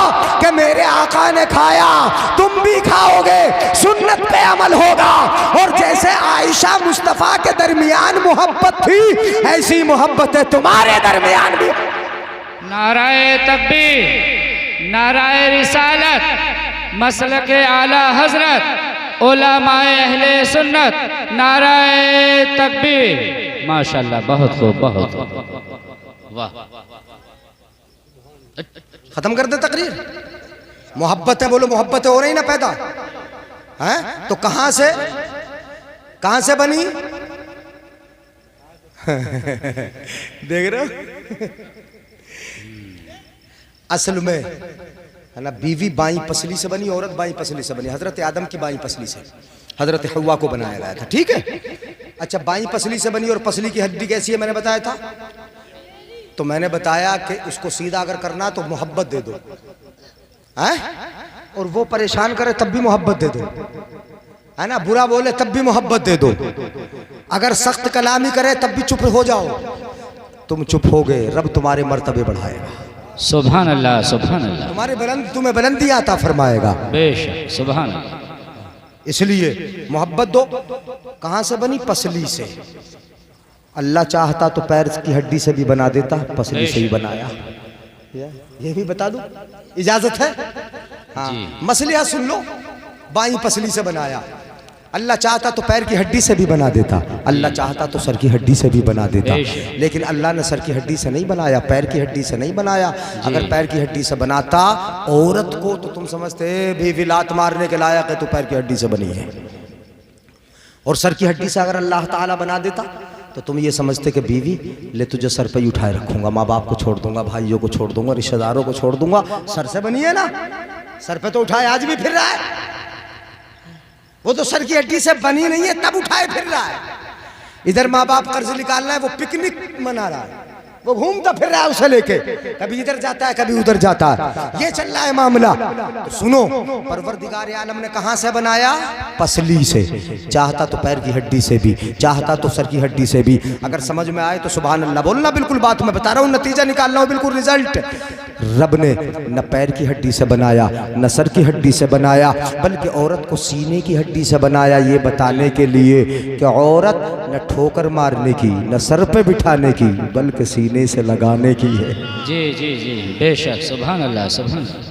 Speaker 1: कि मेरे आका ने खाया तुम भी खाओगे, सुन्नत पे अमल होगा। और जैसे आयशा मुस्तफा के दरमियान मोहब्बत थी, ऐसी मोहब्बत है तुम्हारे दरमियान भी।
Speaker 3: नाराए तकबीर, नाराए रिसालत, मसलक आला हजरत, उलमाए अहले सुन्नत, नाराए तकबीर। माशाल्लाह, बहुत खूब, बहुत खूब, वाह।
Speaker 1: खत्म कर दे तकरीर। मोहब्बत है बोलो, मोहब्बत हो रही ना पैदा है तो कहां से बनी? देख रहे हो? असल में है ना, बीवी बाई पसली से बनी, औरत बाई पसली से बनी। हजरत आदम की बाई पसली से हजरत हव्वा को बनाया गया था, ठीक है? अच्छा, बाई पसली से बनी, और पसली की हड्डी कैसी है मैंने बताया था? तो मैंने बताया कि उसको सीधा अगर करना तो मोहब्बत दे दो, है? और वो परेशान करे तब भी मोहब्बत दे दो, है ना? बुरा बोले तब भी मोहब्बत दे दो, अगर सख्त कलामी करे तब भी चुप हो जाओ। तुम चुप हो गए, रब तुम्हारे मर्तबे बढ़ाएगा।
Speaker 3: सुभान अल्लाह, सुभान अल्लाह।
Speaker 1: तुम्हें बुलंदी आता फरमाएगा।
Speaker 3: बेशक, सुभान अल्लाह।
Speaker 1: इसलिए मोहब्बत दो। कहां से बनी? पसली से। अल्लाह चाहता तो पैर की हड्डी से भी बना देता, पसली से ही बनाया। ये भी बता दूं, इजाजत है? हाँ, मसलिया सुन लो। बाईं पसली से बनाया। अल्लाह चाहता तो पैर की हड्डी से भी बना देता, अल्लाह चाहता तो सर की हड्डी से भी बना देता, लेकिन अल्लाह ने सर की हड्डी से नहीं बनाया, पैर की हड्डी से नहीं बनाया। अगर पैर की हड्डी से बनाता औरत को तो तुम समझते भी लात मारने के लायक है, तो पैर की हड्डी से बनी है। और सर की हड्डी से अगर अल्लाह ताला बना देता तो तुम ये समझते कि बीवी ले तुझे सर पे ही उठाए रखूंगा, माँ बाप को छोड़ दूंगा, भाइयों को छोड़ दूंगा, रिश्तेदारों को छोड़ दूंगा। सर से बनी है ना, सर पे तो उठाए आज भी फिर रहा है। वो तो सर की हड्डी से बनी नहीं है तब उठाए फिर रहा है। इधर माँ बाप कर्ज निकालना है, वो पिकनिक मना रहा है, वो घूमता फिर रहा है उसे लेके, कभी इधर जाता है कभी उधर जाता है, ये चल रहा है मामला। तो सुनो, परवरदिगार आलम ने कहां से बनाया? पसली से। चाहता तो पैर की हड्डी से भी, चाहता तो सर की हड्डी से भी। अगर समझ में आए तो सुभान अल्लाह बोलना। बिल्कुल बात मैं बता रहा हूँ, नतीजा निकाल रहा हूँ, बिल्कुल रिजल्ट। रब ने न पैर की हड्डी से बनाया न सर की हड्डी से बनाया, बल्कि औरत को सीने की हड्डी से बनाया, ये बताने के लिए कि औरत न ठोकर मारने की न सर पे बिठाने की बल्कि सीने से लगाने की है।
Speaker 3: जी जी जी बेशक, सुभान अल्लाह सुभान अल्लाह।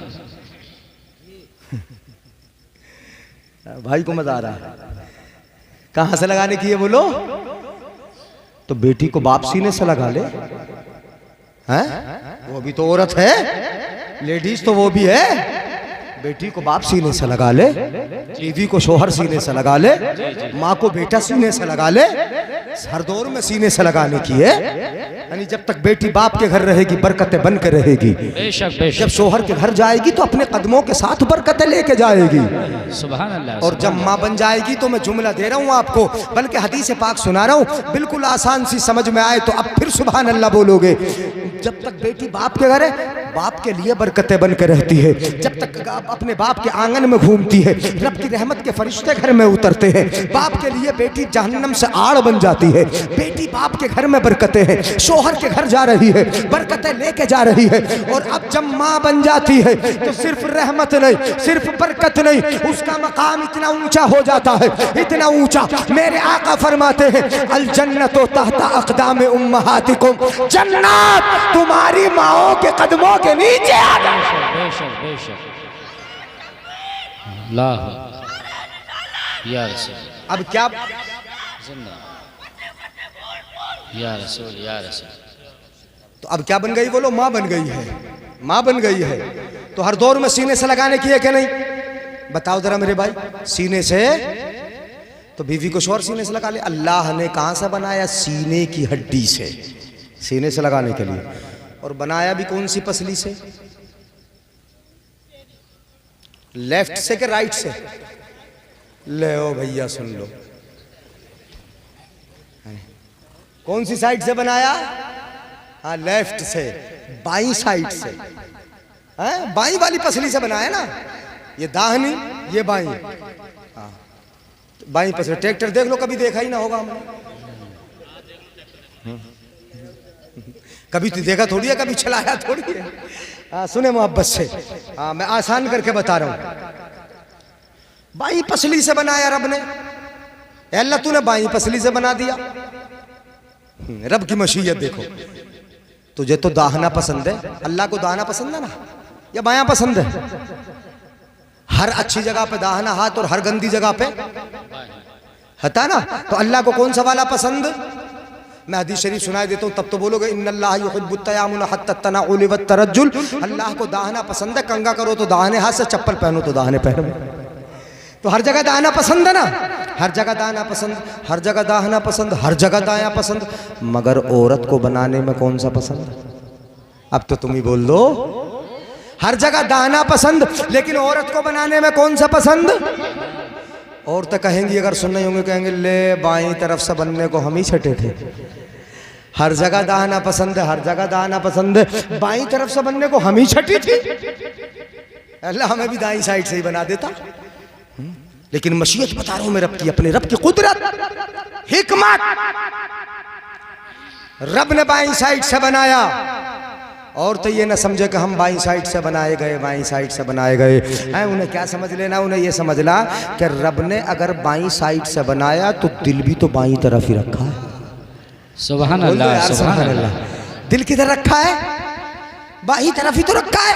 Speaker 1: भाई को मजा आ रहा है? कहां से लगाने की है बोलो? तो बेटी को बाप सीने से लगा ले, हैं? वो भी तो औरत है, लेडीज तो वो भी है। बेटी को बाप सीने से लगा ले, बीवी को शोहर सीने से लगा ले, माँ को बेटा सीने से लगा ले, हर दौर में सीने से लगाने की है। यानी जब तक बेटी बाप के घर रहेगी बरकतें बन के रहेगी।
Speaker 3: बेशक बेशक।
Speaker 1: जब शोहर के घर जाएगी तो अपने कदमों के साथ बरकतें लेके जाएगी।
Speaker 3: सुभान अल्लाह।
Speaker 1: और जब माँ बन जाएगी तो मैं जुमला दे रहा हूँ आपको, बल्कि हदीस पाक सुना रहा हूँ, बिल्कुल आसान सी समझ में आए तो अब फिर सुभान अल्लाह बोलोगे। जब तक बेटी बाप के घर है बाप के लिए बरकतें बन के रहती है। जब तक अपने बाप के आंगन में घूमती है रब की रहमत के फरिश्ते घर में उतरते हैं। बाप के लिए बेटी जहन्नम से आड़ बन जाती है। बेटी बाप के घर में बरकतें हैं, शोहर के घर जा रही है, बरकतें लेके जा रही है। और अब जब माँ बन जाती है तो सिर्फ रहमत नहीं, सिर्फ बरकत नहीं, उसका मकाम इतना ऊंचा हो जाता है, इतना ऊंचा। मेरे आका फरमाते हैं अल जन्नतो तहता अक़दाम उम्महातिकुम, जन्नत तुम्हारी माओं के कदमों के नीचे आ जाए।
Speaker 3: बेशक बेशक। अल्लाह या रसूल।
Speaker 1: अब क्या?
Speaker 3: या रसूल या रसूल।
Speaker 1: तो अब क्या बन गई बोलो? माँ बन गई है, माँ बन गई है। तो हर दौर में सीने से लगाने की है क्या नहीं? बताओ जरा मेरे भाई। सीने से तो बीवी को शोहर सीने से लगा ले। अल्लाह ने कहां से बनाया? सीने की हड्डी से, सीने से लगाने के लिए। और बनाया भी कौन सी पसली से? लेफ्ट से के राइट से? ले ओ भैया सुन लो, कौन सी साइड से बनाया? हाँ लेफ्ट से, बाईं साइड से। हैं? बाईं वाली पसली से बनाया ना, ये दाहिनी ये बाईं। हाँ बाईं पसली। ट्रैक्टर देख लो, कभी देखा ही ना होगा हमने, कभी तो देखा थोड़ी है, कभी चलाया थोड़ी है। हाँ सुने मोहब्बत से, हाँ मैं आसान करके बता रहा हूं। बाईं पसली से बनाया रब ने। अल्लाह तूने बाईं पसली से बना दिया। रब की मशीयत देखो। तुझे तो दाहना पसंद है, अल्लाह को दाहना पसंद है ना, या बायां पसंद है? हर अच्छी जगह पे दाहना हाथ और हर गंदी जगह पे हता ना। तो अल्लाह को कौन सा वाला पसंद? मैं हदीस शरीफ सुनाई देता हूँ तब तो बोलोगे इन्नल्लाह युहिब्बुत तयाम्मुन हत्ता तनाउल वत तरज्जुल। अल्लाह को दाहना पसंद है, कंगा करो तो दाहिने हाथ से, चप्पल पहनो तो दाहिने पैर में। तो हर जगह दाहना पसंद है ना, हर जगह दाहना पसंद, हर जगह दाहना पसंद, हर जगह दायां पसंद। मगर औरत को बनाने में कौन सा पसंद? अब तो तुम ही बोल दो। हर जगह दाहना पसंद, लेकिन औरत को बनाने में कौन सा पसंद? और तो कहेंगी, अगर सुन नहीं होंगे कहेंगे ले बाईं तरफ से बनने को हम ही छटे थे। हर जगह दाहना पसंद है, हर जगह दाहना पसंद है, बाईं तरफ से बनने को हम ही छटी थी। अल्लाह हमें भी दाईं साइड से ही बना देता। लेकिन मशीयत बता रहा हूं मैं रब की, अपने रब की कुदरत, हिकमत। रब ने बाईं साइड से बनाया। और तो ये ना समझे कि हम बाईं साइड से बनाए गए, बाईं साइड से बनाए गए। उन्हें क्या समझ लेना? उन्हें ये समझ ला कि रब ने अगर बाईं साइड से बनाया तो दिल भी तो बाईं तरफ ही रखा है।
Speaker 3: सुभान अल्लाह सुभान अल्लाह।
Speaker 1: दिल किधर रखा है? बाईं तरफ ही तो रखा है।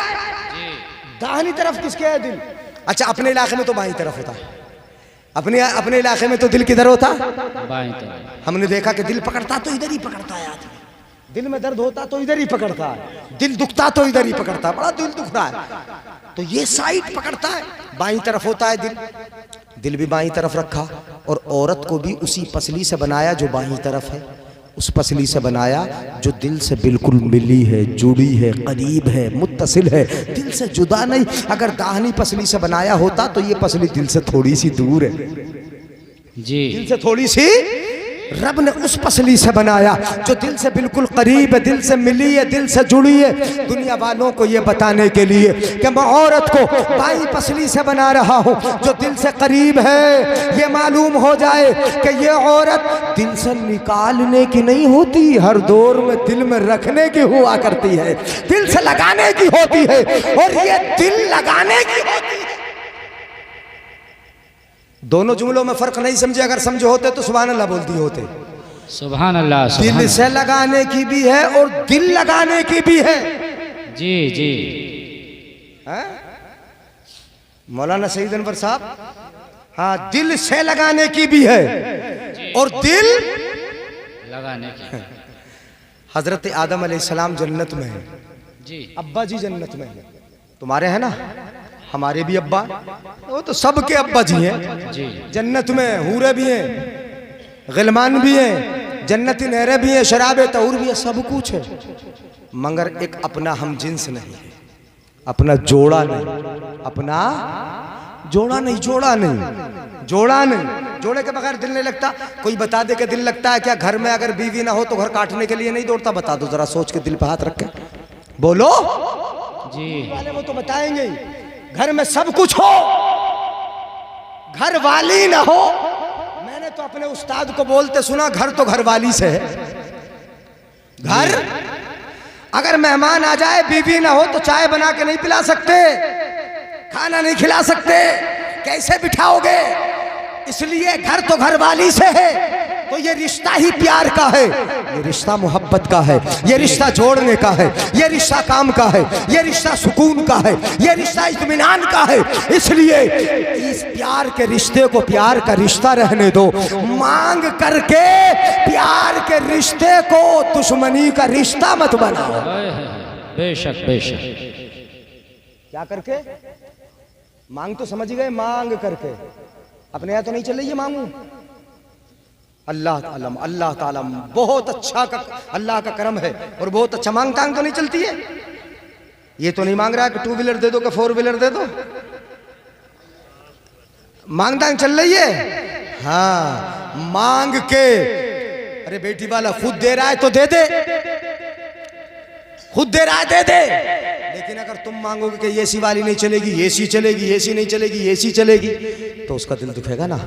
Speaker 1: दाहिनी तरफ किसके है दिल? अच्छा, अपने इलाके में तो बाईं तरफ होता है, अपने इलाके में तो दिल किधर होता है?
Speaker 3: बाएं तरफ।
Speaker 1: हमने देखा कि दिल पकड़ता तो इधर ही पकड़ता है आदमी, दिल में दर्द होता तो इधर ही पकड़ता है, दिल दुखता तो इधर ही पकड़ता है, बड़ा दिल दुख रहा है तो ये साइड पकड़ता है, बाईं तरफ होता है दिल। दिल भी बाईं तरफ रखा और औरत को भी उसी पसली से बनाया जो बाईं तरफ है, उस पसली से बनाया जो दिल से बिल्कुल मिली है, जुड़ी है, करीब है, मुत्तसिल है, दिल से जुदा नहीं। अगर दाहिनी पसली से बनाया होता तो ये पसली दिल से थोड़ी सी दूर है,
Speaker 3: जी
Speaker 1: दिल से थोड़ी सी। रब ने उस पसली से बनाया जो दिल से बिल्कुल करीब है, दिल से मिली है, दिल से जुड़ी है। दुनिया वालों को ये बताने के लिए कि मैं औरत को बाईं पसली से बना रहा हूँ जो दिल से करीब है, ये मालूम हो जाए कि ये औरत दिल से निकालने की नहीं होती, हर दौर में दिल में रखने की हुआ करती है, दिल से लगाने की होती है, और ये दिल लगाने की होती है। दोनों जुमलों में फर्क नहीं समझे, अगर समझे होते तो सुभान अल्लाह बोल दिए होते।
Speaker 3: सुभान अल्लाह।
Speaker 1: दिल से लगाने की भी है और दिल लगाने की भी है।
Speaker 3: जी जी।
Speaker 1: मौलाना सईद अनवर साहब, हाँ, दिल से लगाने की भी है और दिल
Speaker 3: लगाने की।
Speaker 1: हजरत आदम अलैहिस्सलाम जन्नत में है
Speaker 3: जी,
Speaker 1: अब्बा जी जन्नत में है, तुम्हारे हैं ना, हमारे भी अब्बा, वो तो सबके अब्बा जी हैं
Speaker 3: जी।
Speaker 1: जन्नत में। हूरे भी हैं, गिलमान भी हैं, जन्नती नहरें भी हैं, शराबे तहूर भी है, सब कुछ है, मगर एक अपना हम जिन्स नहीं है, अपना जोड़ा नहीं, अपना जोड़ा नहीं, जोड़ा नहीं, जोड़ा नहीं। जोड़े के बगैर दिल नहीं लगता। कोई बता दे कि दिल लगता है क्या? घर में अगर बीवी ना हो तो घर काटने के लिए नहीं दौड़ता? बता दो जरा, सोच के दिल पे हाथ रख के बोलो
Speaker 3: जी।
Speaker 1: वाले वो तो बताएंगे ही। घर में सब कुछ हो, घर वाली ना हो। मैंने तो अपने उस्ताद को बोलते सुना, घर तो घर वाली से है। घर अगर मेहमान आ जाए, बीवी ना हो तो चाय बना के नहीं पिला सकते, खाना नहीं खिला सकते, कैसे बिठाओगे? इसलिए घर तो घर वाली से है। तो ये रिश्ता ही प्यार का है, ये रिश्ता मोहब्बत का है, ये रिश्ता जोड़ने का है, ये रिश्ता काम का है, ये रिश्ता सुकून का है, ये रिश्ता इत्मीनान का है। इसलिए इस प्यार के रिश्ते को प्यार का रिश्ता रहने दो, मांग करके प्यार के रिश्ते को दुश्मनी का रिश्ता मत बनाओ।
Speaker 3: बेशक बेशक।
Speaker 1: क्या करके? मांग तो समझ गए, मांग करके। अपने यहाँ तो नहीं चल रही है मांगू। अल्लाह ताला बहुत अच्छा अल्लाह का करम है और बहुत अच्छा। मांग तांग तो नहीं चलती है। ये तो नहीं मांग रहा कि 2 व्हीलर दे दो कि 4 व्हीलर दे दो। मांग तांग चल रही है। हाँ, मांग के। अरे बेटी वाला खुद दे रहा है तो दे दे, खुद दे रहा है दे दे। लेकिन अगर तुम मांगोगे कि एसी वाली नहीं चलेगी, एसी चलेगी, एसी नहीं चलेगी, एसी चलेगी, तो उसका दिल दुखेगा ना।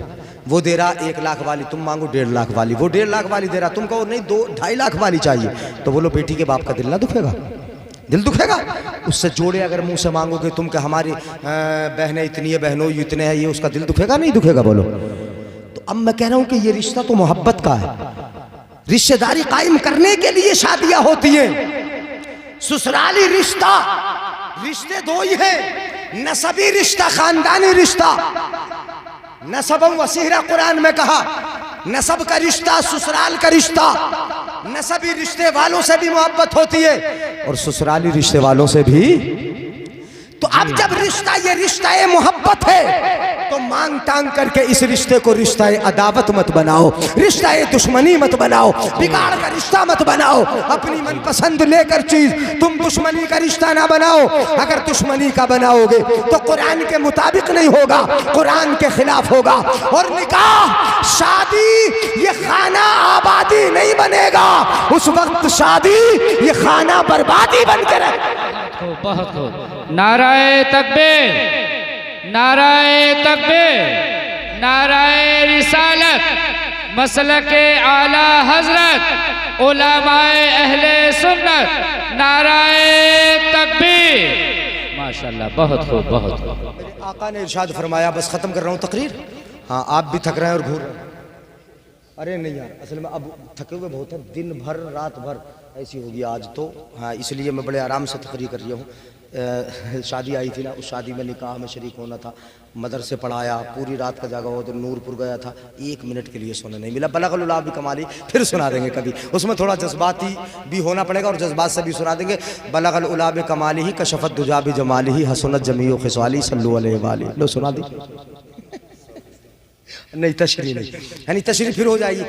Speaker 1: वो दे रहा 1 लाख वाली, तुम मांगो 1.5 लाख वाली। वो 1.5 लाख वाली दे रहा, तुम कहो नहीं 2-2.5 लाख वाली चाहिए, तो बोलो बेटी के बाप का दिल ना दुखेगा? दिल दुखेगा। उससे जोड़े अगर मुंह से मांगोगे तुम कि हमारी बहनें इतनी है, बहनों इतने हैं, ये उसका दिल दुखेगा नहीं दुखेगा? बोलो। तो अब मैं कह रहा हूं कि ये रिश्ता तो मोहब्बत का है। रिश्तेदारी कायम करने के लिए शादियां होती हैं। ससुराली रिश्ता, रिश्ते 2 ही हैं, नसबी रिश्ता, खानदानी रिश्ता। नसबम वसीहरा कुरान में कहा, नसब का रिश्ता, ससुराल का रिश्ता। नसबी रिश्ते वालों से भी मोहब्बत होती है और ससुराली रिश्ते वालों से भी। तो अब जब रिश्ता ये रिश्ता मोहब्बत है, तो मांग टांग करके इस रिश्ते को रिश्ता अदावत मत बनाओ, रिश्ता दुश्मनी मत बनाओ, बिगाड़ का रिश्ता मत बनाओ। अपनी मनपसंद लेकर चीज तुम दुश्मनी का रिश्ता ना बनाओ। अगर दुश्मनी का बनाओगे तो कुरान के मुताबिक नहीं होगा, कुरान के खिलाफ होगा। और निकाह, शादी ये खाना आबादी नहीं बनेगा, उस वक्त शादी ये खाना बर्बादी बनकर रहेगा।
Speaker 3: बहुत खूब। नाराए तकबीर, नाराए तकबीर, नाराए रिसालत, मसलके आला हजरत, उलमाए अहले सुन्नत, नाराए तकबीर। माशाल्लाह, बहुत खूब, बहुत खूब।
Speaker 1: मेरे आका ने इरशाद फरमाया, बस खत्म कर रहा हूँ तकरीर। हाँ, आप भी थक रहे हैं और घूर रहे हैं। अरे नहीं यार, असल में अब थके हुए बहुत है, दिन भर रात भर ऐसी होगी आज तो। हाँ, इसलिए मैं बड़े आराम से तकरीर कर रहा हूँ। शादी आई थी ना, उस शादी में निकाह में शरीक होना था, मदरसे पढ़ाया, पूरी रात का जागा हुआ तो नूरपुर गया था, 1 मिनट के लिए सोने नहीं मिला। बलगल उला भी कमाली, फिर सुना देंगे कभी, उसमें थोड़ा जज्बाती भी होना पड़ेगा और जज्बात से भी सुना देंगे। बलगल उला भी कमाली ही कशफत दुजा भी जमाली ही हसनत जमीओ खिसवाली सल्लु अलैहि वाली। लो सुना दी नहीं, तशरीह नहीं, यानी तशरीह फिर हो जाएगी।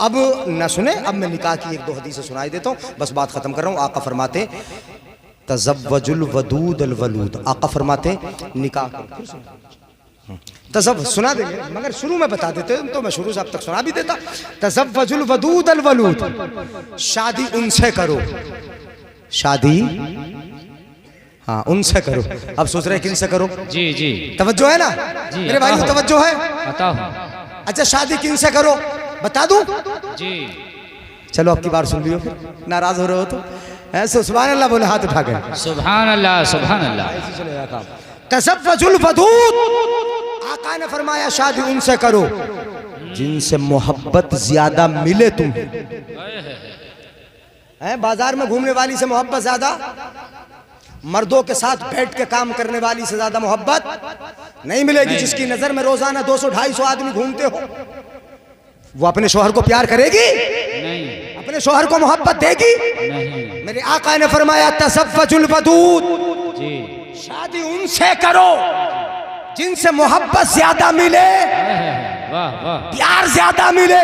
Speaker 1: अब न सुने, अब मैं निकाह की 1-2 हदीसें सुनाई देता हूँ, बस बात खत्म कर रहा हूँ। आका फरमाते तज़व्वजुल वदूद अल वलूद, आका फरमाते निकाह तज़व्वुज सुना देंगे, मगर शुरू में बता देते तो मैं शुरू से अब तक सुना भी देता। तज़व्वजुल वदूद अल वलूद, शादी उनसे करो, शादी हाँ उनसे करो। अब सोच रहे किन से करो?
Speaker 3: जी जी,
Speaker 1: तवज्जो है ना
Speaker 3: जी,
Speaker 1: मेरे भाई, तवज्जो है?
Speaker 3: बताओ।
Speaker 1: अच्छा शादी किन से करो बता दूं?
Speaker 3: जी
Speaker 1: चलो अब की बार सुन लियो, फिर नाराज हो रहे हो तो ऐसे सुभान अल्लाह बोले हाथ उठा के।
Speaker 3: सुभान अल्लाह सुभान अल्लाह।
Speaker 1: तज़व्वजुल वदूद, आका ने फरमाया शादी उनसे करो जिनसे मोहब्बत ज्यादा मिले तुम्हें। बाजार में घूमने वाली से मोहब्बत ज्यादा, मर्दों के साथ बैठ के काम करने वाली से ज्यादा मोहब्बत नहीं मिलेगी। जिसकी नजर में रोजाना 200-250 आदमी घूमते हो, वो अपने शोहर को प्यार करेगी?
Speaker 3: नहीं।
Speaker 1: अपने शोहर को मोहब्बत देगी?
Speaker 3: नहीं।
Speaker 1: मेरे आका ने फरमाया तज़व्वजुल वदूद,
Speaker 3: जी,
Speaker 1: शादी उनसे करो जिनसे मोहब्बत ज्यादा मिले,
Speaker 3: वाह वाह,
Speaker 1: प्यार ज्यादा मिले।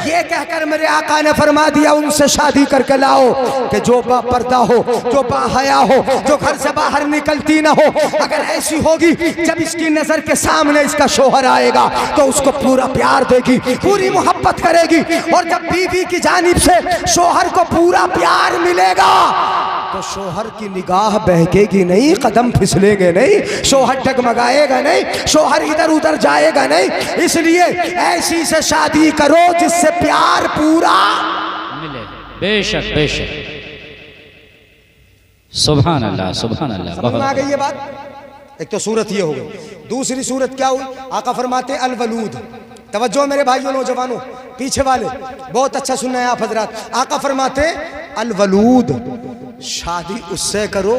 Speaker 1: ये कहकर मेरे आका ने फरमा दिया उनसे शादी करके लाओ कि जो बापर्दा हो, जो बाहया हो, जो घर से बाहर निकलती ना हो। अगर ऐसी होगी जब इसकी नजर के सामने इसका शोहर आएगा तो उसको पूरा प्यार देगी, पूरी मोहब्बत करेगी। और जब बीवी की जानिब से शोहर को पूरा प्यार मिलेगा तो शोहर की निगाह बहकेगी नहीं, कदम फिसलेंगे नहीं, शोहर डगमगाएगा नहीं, शोहर इधर उधर जाएगा नहीं। इसलिए ऐसी से शादी करो जिससे प्यार पूरा
Speaker 3: मिले। बेशक बेशक, सुभान अल्लाह सुभान अल्लाह।
Speaker 1: समझ में आ गई ये बात? एक तो सूरत ये हो गई। दूसरी सूरत क्या हुई? आका फरमाते अल वलूद। तवज्जो मेरे भाइयों नौजवानों पीछे वाले, बहुत अच्छा सुनना है आप हजरात। आका फरमाते अल वलूद, शादी उससे करो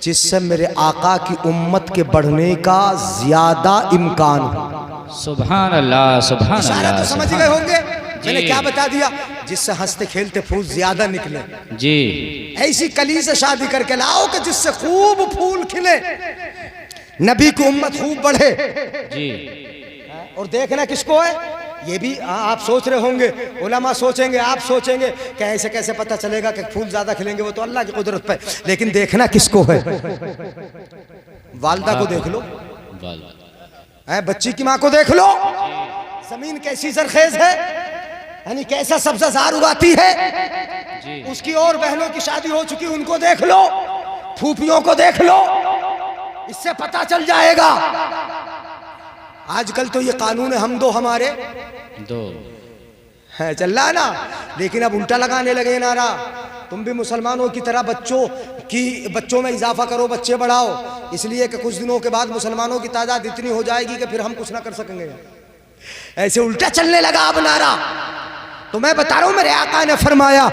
Speaker 1: जिससे मेरे आका की उम्मत के बढ़ने का ज्यादा इम्कान हो।
Speaker 3: सुभान अल्लाह सुभान अल्लाह।
Speaker 1: तो समझ गए होंगे मैंने क्या बता दिया? जिससे हंसते खेलते फूल ज्यादा निकले।
Speaker 3: जी,
Speaker 1: ऐसी कली से शादी करके लाओ कि जिससे खूब फूल खिले, नबी की उम्मत खूब बढ़े।
Speaker 3: जी,
Speaker 1: और देखना किसको है? ये भी आप सोच रहे होंगे, उलमा सोचेंगे, आप सोचेंगे कि ऐसे कैसे पता चलेगा कि फूल ज्यादा खिलेंगे? वो तो अल्लाह की कुदरत पे। लेकिन देखना किसको है? वालदा को देख लो, बच्ची की माँ को देख लो, जमीन कैसी जरखेज है, यानी कैसा सब्ज़ार उगाती है। उसकी और बहनों की शादी हो चुकी, उनको देख लो, फूफियों को देख लो, इससे पता चल जाएगा। आजकल तो ये कानून है हम दो हमारे
Speaker 3: दो
Speaker 1: है चल रहा ना, लेकिन अब उल्टा लगाने लगे नारा। तुम भी मुसलमानों की तरह बच्चों में इजाफा करो, बच्चे बढ़ाओ, इसलिए कि कुछ दिनों के बाद मुसलमानों की तादाद इतनी हो जाएगी कि फिर हम कुछ ना कर सकेंगे। ऐसे उल्टा चलने लगा अब नारा। तो मैं बता रहा हूं मेरे आका ने फरमाया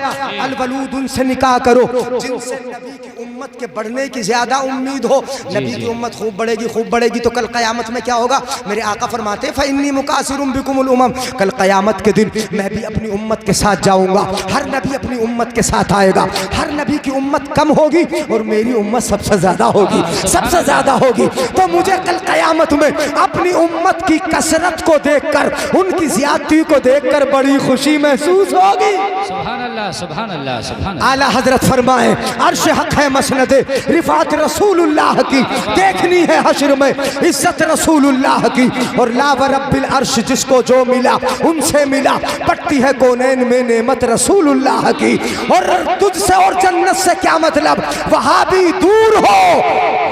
Speaker 1: अल वलूद, उनसे निकाह करो जिनसे नबी की उम्मत के बढ़ने की ज्यादा उम्मीद हो। नबी की उम्मत खूब बढ़ेगी तो कल क़यामत में क्या होगा? मेरे आका फरमाते फ़इन्नी मुकासिरुम बिकुमुल उमम, कल क़यामत के दिन मैं भी अपनी उम्मत के साथ जाऊंगा। हर नबी अपनी उम्मत के साथ आएगा, हर नबी की उम्मत कम होगी और मेरी उम्मत सबसे ज्यादा होगी, सबसे ज्यादा होगी। तो मुझे कल क़यामत में अपनी उम्मत की कसरत को देखकर, उनकी ज्यादती को देखकर बड़ी खुशी महसूस होगी।
Speaker 3: सुभान अल्लाह सुभान अल्लाह सुभान अल्लाह।
Speaker 1: आला हजरत फरमाए अर्श हक है मसनद रिफात रसूलुल्लाह की, देखनी है हश्र में इज्जत रसूलुल्लाह की। और ला व रब्बिल अर्श, जिसको जो मिला उनसे मिला, पटती है कौनैन में नेमत रसूलुल्लाह की। और तुझसे और जन्नत से क्या मतलब? वहां भी दूर हो,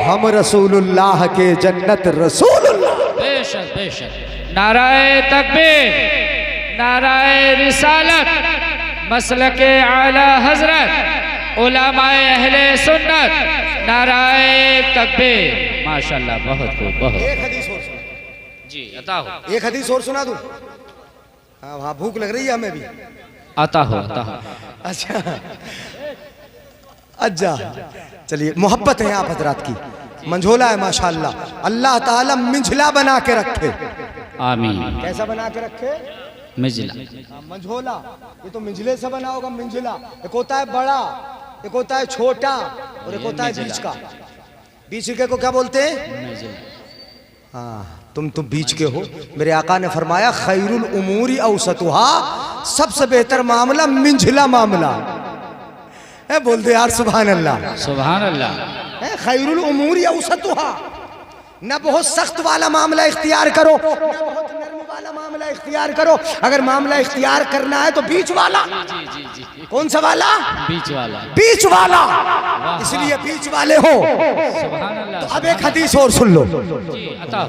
Speaker 1: हम रसूलुल्लाह के, जन्नत रसूलुल्लाह।
Speaker 3: बेशक बेशक। नाराए तकबीर, नाराए रिसालत, मसलके आला हजरत, उलमाए अहले सुन्नत, नाराए तकबीर। माशाल्लाह, बहुत खूब, बहुत।
Speaker 1: एक हदीस और सुना
Speaker 3: जी, अता हो।
Speaker 1: एक हदीस और सुना दूं? हाँ वहाँ भूख लग रही है हमें भी।
Speaker 3: आता हो, आता हो।
Speaker 1: अच्छा अच्छा चलिए, मोहब्बत है आप हजरात की, मंझोला है माशाल्लाह। अल्लाह ताला मिंझला बना के रखे।
Speaker 3: आमीन।
Speaker 1: कैसा बना के रखे?
Speaker 3: मिजला।
Speaker 1: मंझोला, ये तो मिंझले से बना होगा। मिंझला एक होता है बड़ा, एक होता है छोटा, और एक होता है बीच का। बीच के को क्या बोलते हैं?
Speaker 3: मिजला।
Speaker 1: हाँ, तुम तो बीच के हो। मेरे आका ने फरमाया खैरुल उमूरी औसतुहा, सबसे बेहतर मामला मिंझला मामला है। बोल दे यार सुभान अल्लाह।
Speaker 3: सुभान अल्लाह।
Speaker 1: है खैरुल उमूरी औसतुहा, न बहुत सख्त वाला मामला इख्तियार करो, न बहुत नरम वाला मामला इख्तियार करो। अगर मामला इख्तियार करना है तो बीच वाला।
Speaker 3: जी जी जी।
Speaker 1: कौन सा वाला?
Speaker 3: बीच वाला।
Speaker 1: बीच वाला, इसलिए बीच वाले हो।
Speaker 3: सुभान अल्लाह।
Speaker 1: तो अब एक हदीस और सुन लो।
Speaker 3: जी अता।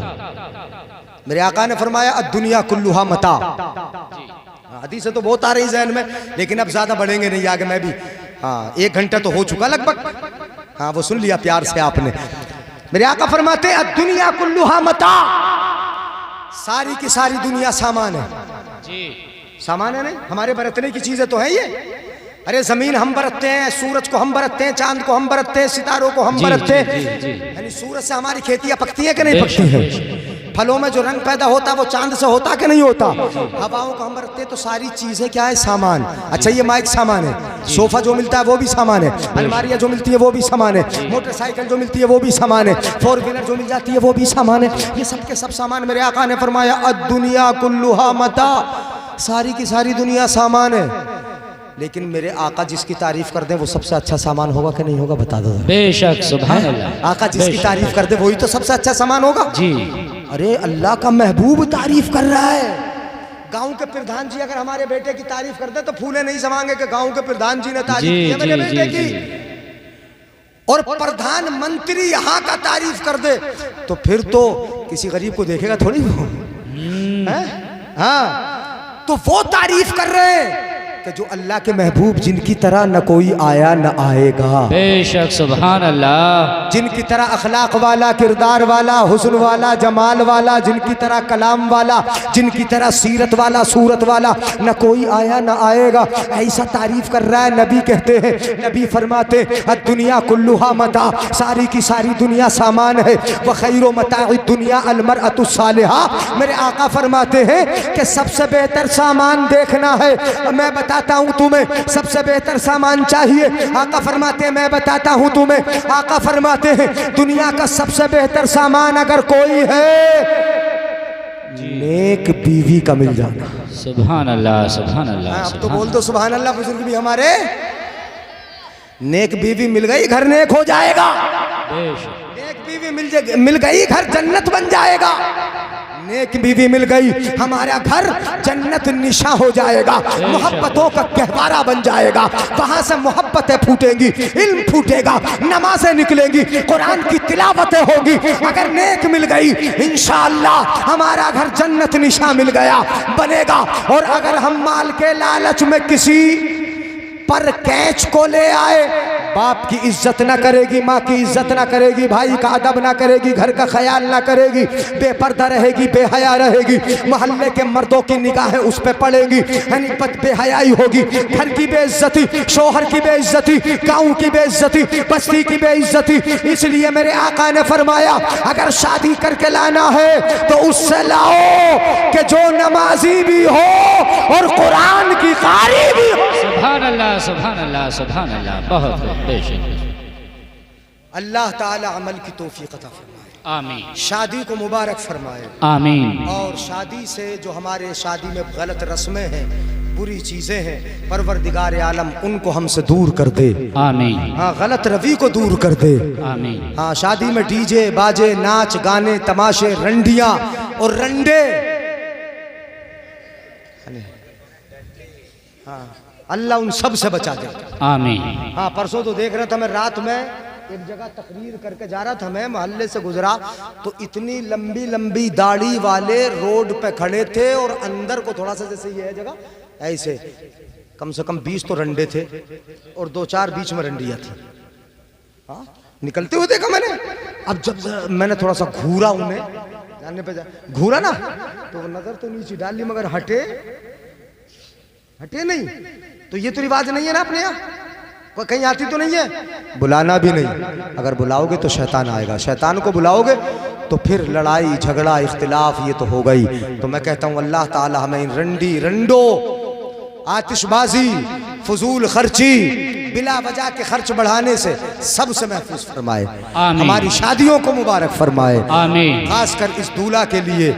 Speaker 1: मेरे आका ने फरमाया दुनिया कुल्लुहा मता। हदीसें तो बहुत आ रही जहन में, लेकिन अब ज्यादा बढ़ेंगे नहीं आगे। मैं भी हाँ, 1 घंटा तो हो चुका लगभग। हाँ, वो सुन लिया प्यार से आपने। मेरे आका फरमाते दुनिया कुल्लुहा मता, सारी की सारी दुनिया सामान है।
Speaker 3: जी।
Speaker 1: सामान है नहीं, हमारे बरतने की चीजें तो है ये। अरे जमीन हम बरतते हैं, सूरज को हम बरतते हैं, चांद को हम बरतते हैं, सितारों को हम बरतते हैं। यानी सूरज से हमारी खेतियां पकती है कि नहीं पकती है? फलों में जो रंग पैदा होता है वो चांद से होता कि नहीं होता? हवाओं को हम बरतते हैं। तो सारी चीजें क्या है? सामान। अच्छा, ये माइक सामान है, सोफा जो मिलता है वो भी सामान है, अलमारियां जो मिलती है वो भी सामान है, मोटरसाइकिल जो मिलती है वो भी सामान है, 4 व्हीलर जो मिल जाती है वो भी सामान है। ये सब के सब सामान। मेरे आका ने फरमाया दुनिया कुल्लुहा मता, सारी की सारी दुनिया सामान है। लेकिन मेरे आका जिसकी तारीफ कर दे वो सबसे अच्छा सामान होगा कि नहीं होगा? बता दो।
Speaker 3: बेशक सुभान अल्लाह।
Speaker 1: आका जिसकी तारीफ कर दे वही तो सबसे अच्छा सामान होगा।
Speaker 3: जी।
Speaker 1: अरे अल्लाह का महबूब तारीफ कर रहा है। गांव के प्रधान जी अगर हमारे बेटे की तारीफ कर दे तो फूले नहीं समांगे कि गांव के प्रधान जी ने तारीफ की है मेरे बेटे की। और प्रधानमंत्री यहाँ का तारीफ कर दे तो फिर तो किसी गरीब को देखेगा थोड़ी वो है? हाँ, तो वो तारीफ कर रहे हैं कि जो अल्लाह के महबूब जिनकी तरह न कोई आया न आएगा।
Speaker 3: बेशक सुभान अल्लाह।
Speaker 1: जिनकी तरह अखलाक वाला, किरदार वाला, हुस्न वाला, जमाल वाला, जिनकी तरह कलाम वाला, जिनकी तरह सीरत वाला, सूरत वाला न कोई आया न आएगा। ऐसा तारीफ कर रहा है। नबी कहते हैं, नबी फरमाते दुनिया कुल्लुहा मता, सारी की सारी दुनिया सामान है। व खैरो मता दुनिया अलमरअतु सालिहा। मेरे आका फरमाते हैं कि सबसे बेहतर सामान देखना है। मैं बताता हूं तुम्हें सबसे बेहतर सामान चाहिए। आका फरमाते हैं मैं बताता हूं तुम्हें। आका फरमाते हैं दुनिया का सबसे बेहतर सामान अगर कोई है, नेक बीवी का मिल जाना।
Speaker 3: सुभान अल्लाह सुभान अल्लाह।
Speaker 1: अब तो बोल दो सुभान अल्लाह। बुजुर्ग भी हमारे, नेक बीवी मिल गई घर नेक हो जाएगा। नेक बीवी मिल गई घर जन्नत बन जाएगा। नेक बीवी मिल गई हमारा घर जन्नत निशा हो जाएगा। मोहब्बतों का गहवारा बन जाएगा। वहां से मोहब्बतें फूटेंगी, इल्म फूटेगा, नमाजें निकलेंगी, कुरान की तिलावतें होगी। अगर नेक मिल गई इंशाअल्लाह हमारा घर जन्नत निशा मिल गया बनेगा। और अगर हम माल के लालच में किसी पर कैच को ले आए, बाप की इज्जत ना करेगी, माँ की इज्जत ना करेगी, भाई का अदब ना करेगी, घर का ख्याल ना करेगी, बेपर्दा रहेगी, बेहया रहेगी, मोहल्ले के मर्दों की निगाहें उस पे पड़ेगी, यानी बेहयाई होगी, घर की बेइज्जती, शोहर की बेइज्जती, गाँव की बेइज्जती, बस्ती की बेइज्जती। इसलिए मेरे आका ने फरमाया अगर शादी करके लाना है तो उससे लाओ कि जो नमाजी भी हो और कुरान की कारी भी हो।
Speaker 3: सुभान अल्लाह सुभान अल्लाह सुभान अल्लाह। बहुत बेशक।
Speaker 1: अल्लाह ताला अमल की तौफीक अता फरमाए।
Speaker 3: आमीन।
Speaker 1: शादी को मुबारक फरमाए।
Speaker 3: आमीन।
Speaker 1: और शादी से जो हमारे शादी में गलत रस्में हैं, बुरी चीजें हैं, परवरदिगार आलम उनको हमसे दूर कर दे।
Speaker 3: आमीन।
Speaker 1: हाँ, गलत रवि को दूर कर दे।
Speaker 3: आमीन।
Speaker 1: हाँ, शादी में डीजे बाजे, नाच गाने, तमाशे, रंडियां और रंडे, हाँ, अल्लाह उन सब से बचा दे।
Speaker 3: आमीन।
Speaker 1: हाँ, परसों तो देख रहा था मैं, रात में एक जगह तकरीर करके जा रहा था, मैं मोहल्ले से गुजरा तो इतनी लंबी लंबी दाढ़ी वाले रोड पे खड़े थे और अंदर को थोड़ा सा जैसे ये है जगह ऐसे कम से कम 20 तो रंडे थे और 2-4 बीच में रंडियां थी। हाँ, निकलते हुए देखा मैंने। अब जब मैंने थोड़ा सा घूरा उन्हें, जानने पे घूरा ना तो नजर तो नीचे डाल ली मगर हटे नहीं। तो ये तो रिवाज नहीं है ना अपने यहाँ। कोई कहीं आती तो नहीं है, बुलाना भी नहीं। अगर बुलाओगे तो शैतान आएगा, शैतान को बुलाओगे तो फिर लड़ाई झगड़ा इख्तिलाफ ये तो हो गई। तो मैं कहता हूँ अल्लाह ताला हमें इन रंडी रंडो, आतिशबाजी, फजूल खर्ची, बिला वजह के खर्च बढ़ाने से सबसे महफूज फरमाए। हमारी शादियों को मुबारक फरमाए,
Speaker 3: आमीन।
Speaker 1: खासकर इस दूल्हा के लिए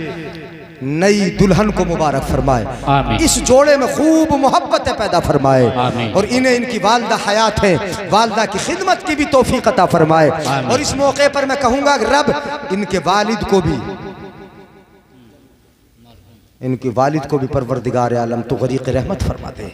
Speaker 1: नई दुल्हन को मुबारक फरमाए।
Speaker 3: आमीन।
Speaker 1: इस जोड़े में खूब मोहब्बतें पैदा फरमाए
Speaker 3: आमीन।
Speaker 1: और इन्हें इनकी वालदा हयात है, वालदा की खिदमत की भी तौफीक अता फरमाए। और इस मौके पर मैं कहूँगा रब इनके वालिद को भी परवरदिगार आलम तो गरीक़ रहमत फरमा दे।